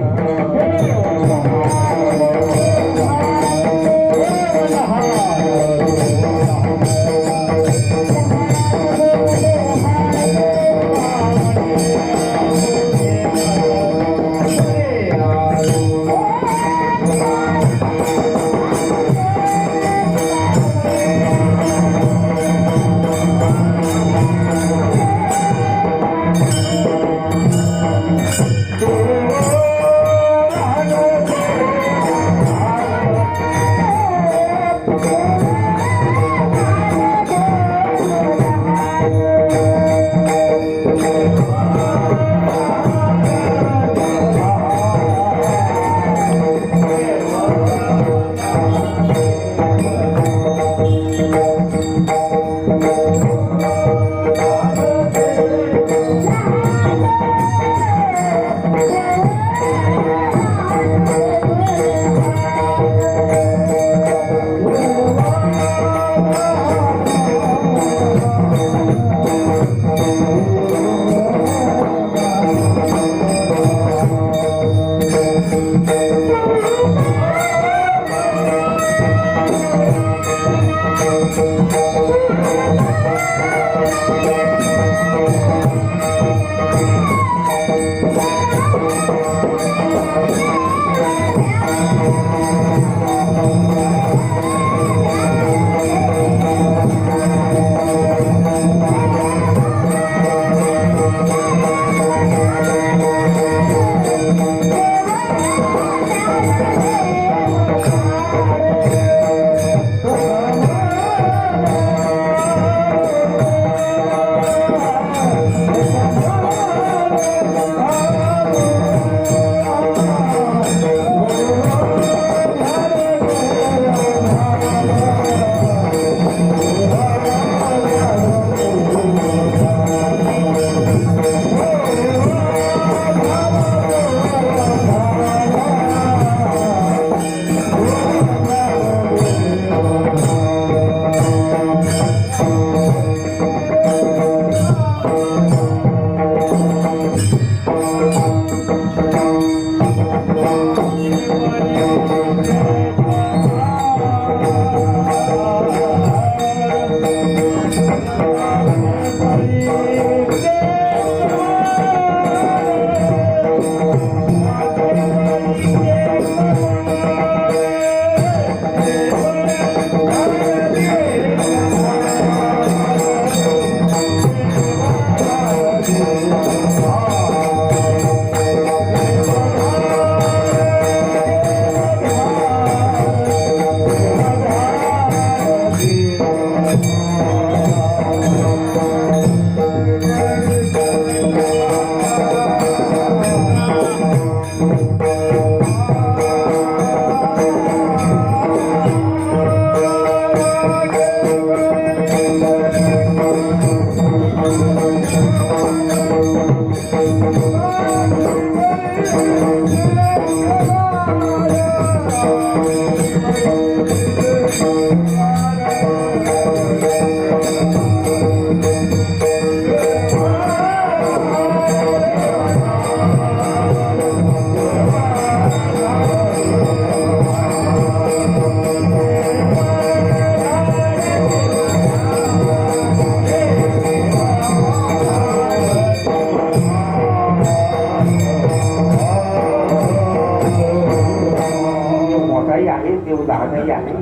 S1: मोठाही आहे देव लहानही आहे.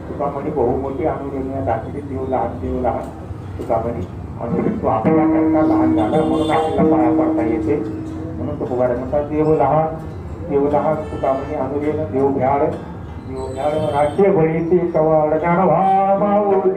S1: तुका म्हणे बहुमोठी अनुरेने दाखवली देव लहान तुका म्हणे अनुरे तू आपल्याकरता लहान झाला म्हणून आपल्याला पाया पडता येते. म्हणून तो पुकारे म्हणतात देव लहान तुका म्हणे अनुरेन देव भ्याड राज्य बळीची कवळ ज्ञानोबा माऊली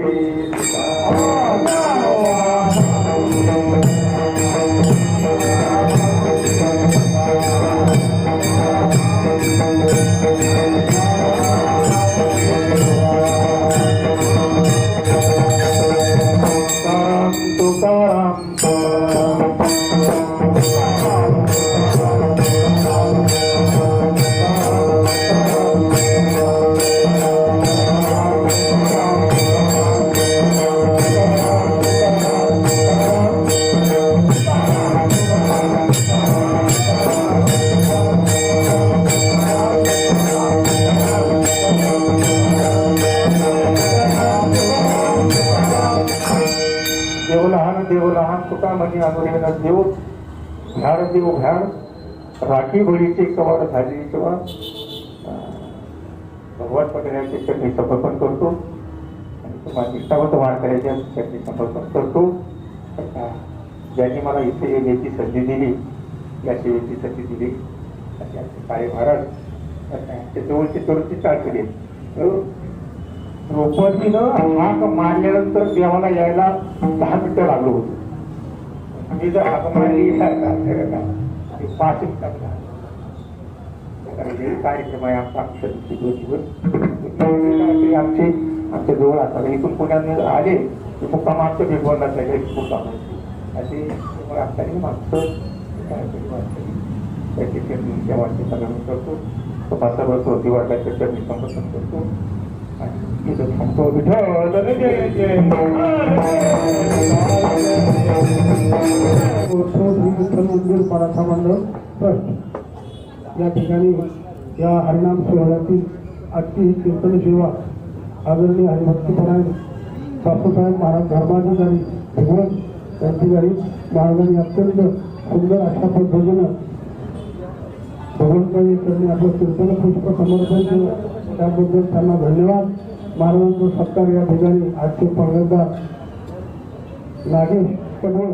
S1: देव लहान तुका म्हणे अनुरेन देव भ्याड राखी बळीचे कवर झाली किंवा भगवान पटण्याचे चटणी समर्पण करतो आणि तुम्हाला निष्ठावंत वारकऱ्याच्या चटणी समर्पण करतो. ज्यांनी मला इथे येण्याची संधी दिली, या सेवेची संधी दिली त्यांचे काळे महाराज त्या जवळची तरुणची चाल केली. रोपवतीनं हाक मारल्यानंतर देवाला यायला 10 मिनिटं लागलो होतो. मी जर हाक मारली 5 मिनिटात कार्यक्रम आहे आमचा आमच्या जवळ आता इथून पुण्यात आले की मुक्काम आमच्या बेगवरला मुक्काम असे आता मागचं त्याची देवाची सगळं करतो. सर्व सोती वाटायचं चरणी समर्थन करतो.
S3: मंदिर मराठा मंडळ ट्रस्ट या ठिकाणी या हरिनाम सोहळ्यातील आजची ही कीर्तन सेवा आदरणीय हरिभक्तीपरायण बापूसाहेब महाराज धर्माधिकारी भगवंत यांची गाडी महाराजांनी अत्यंत सुंदर अशा पद्धतीनं भगवंतांनी त्यांनी आपलं कीर्तन पुष्प समर्पण केलं. त्याबद्दल त्यांना धन्यवाद. महाराजांचा सत्कार या ठिकाणी आजचे पगारदार नागेश कमळ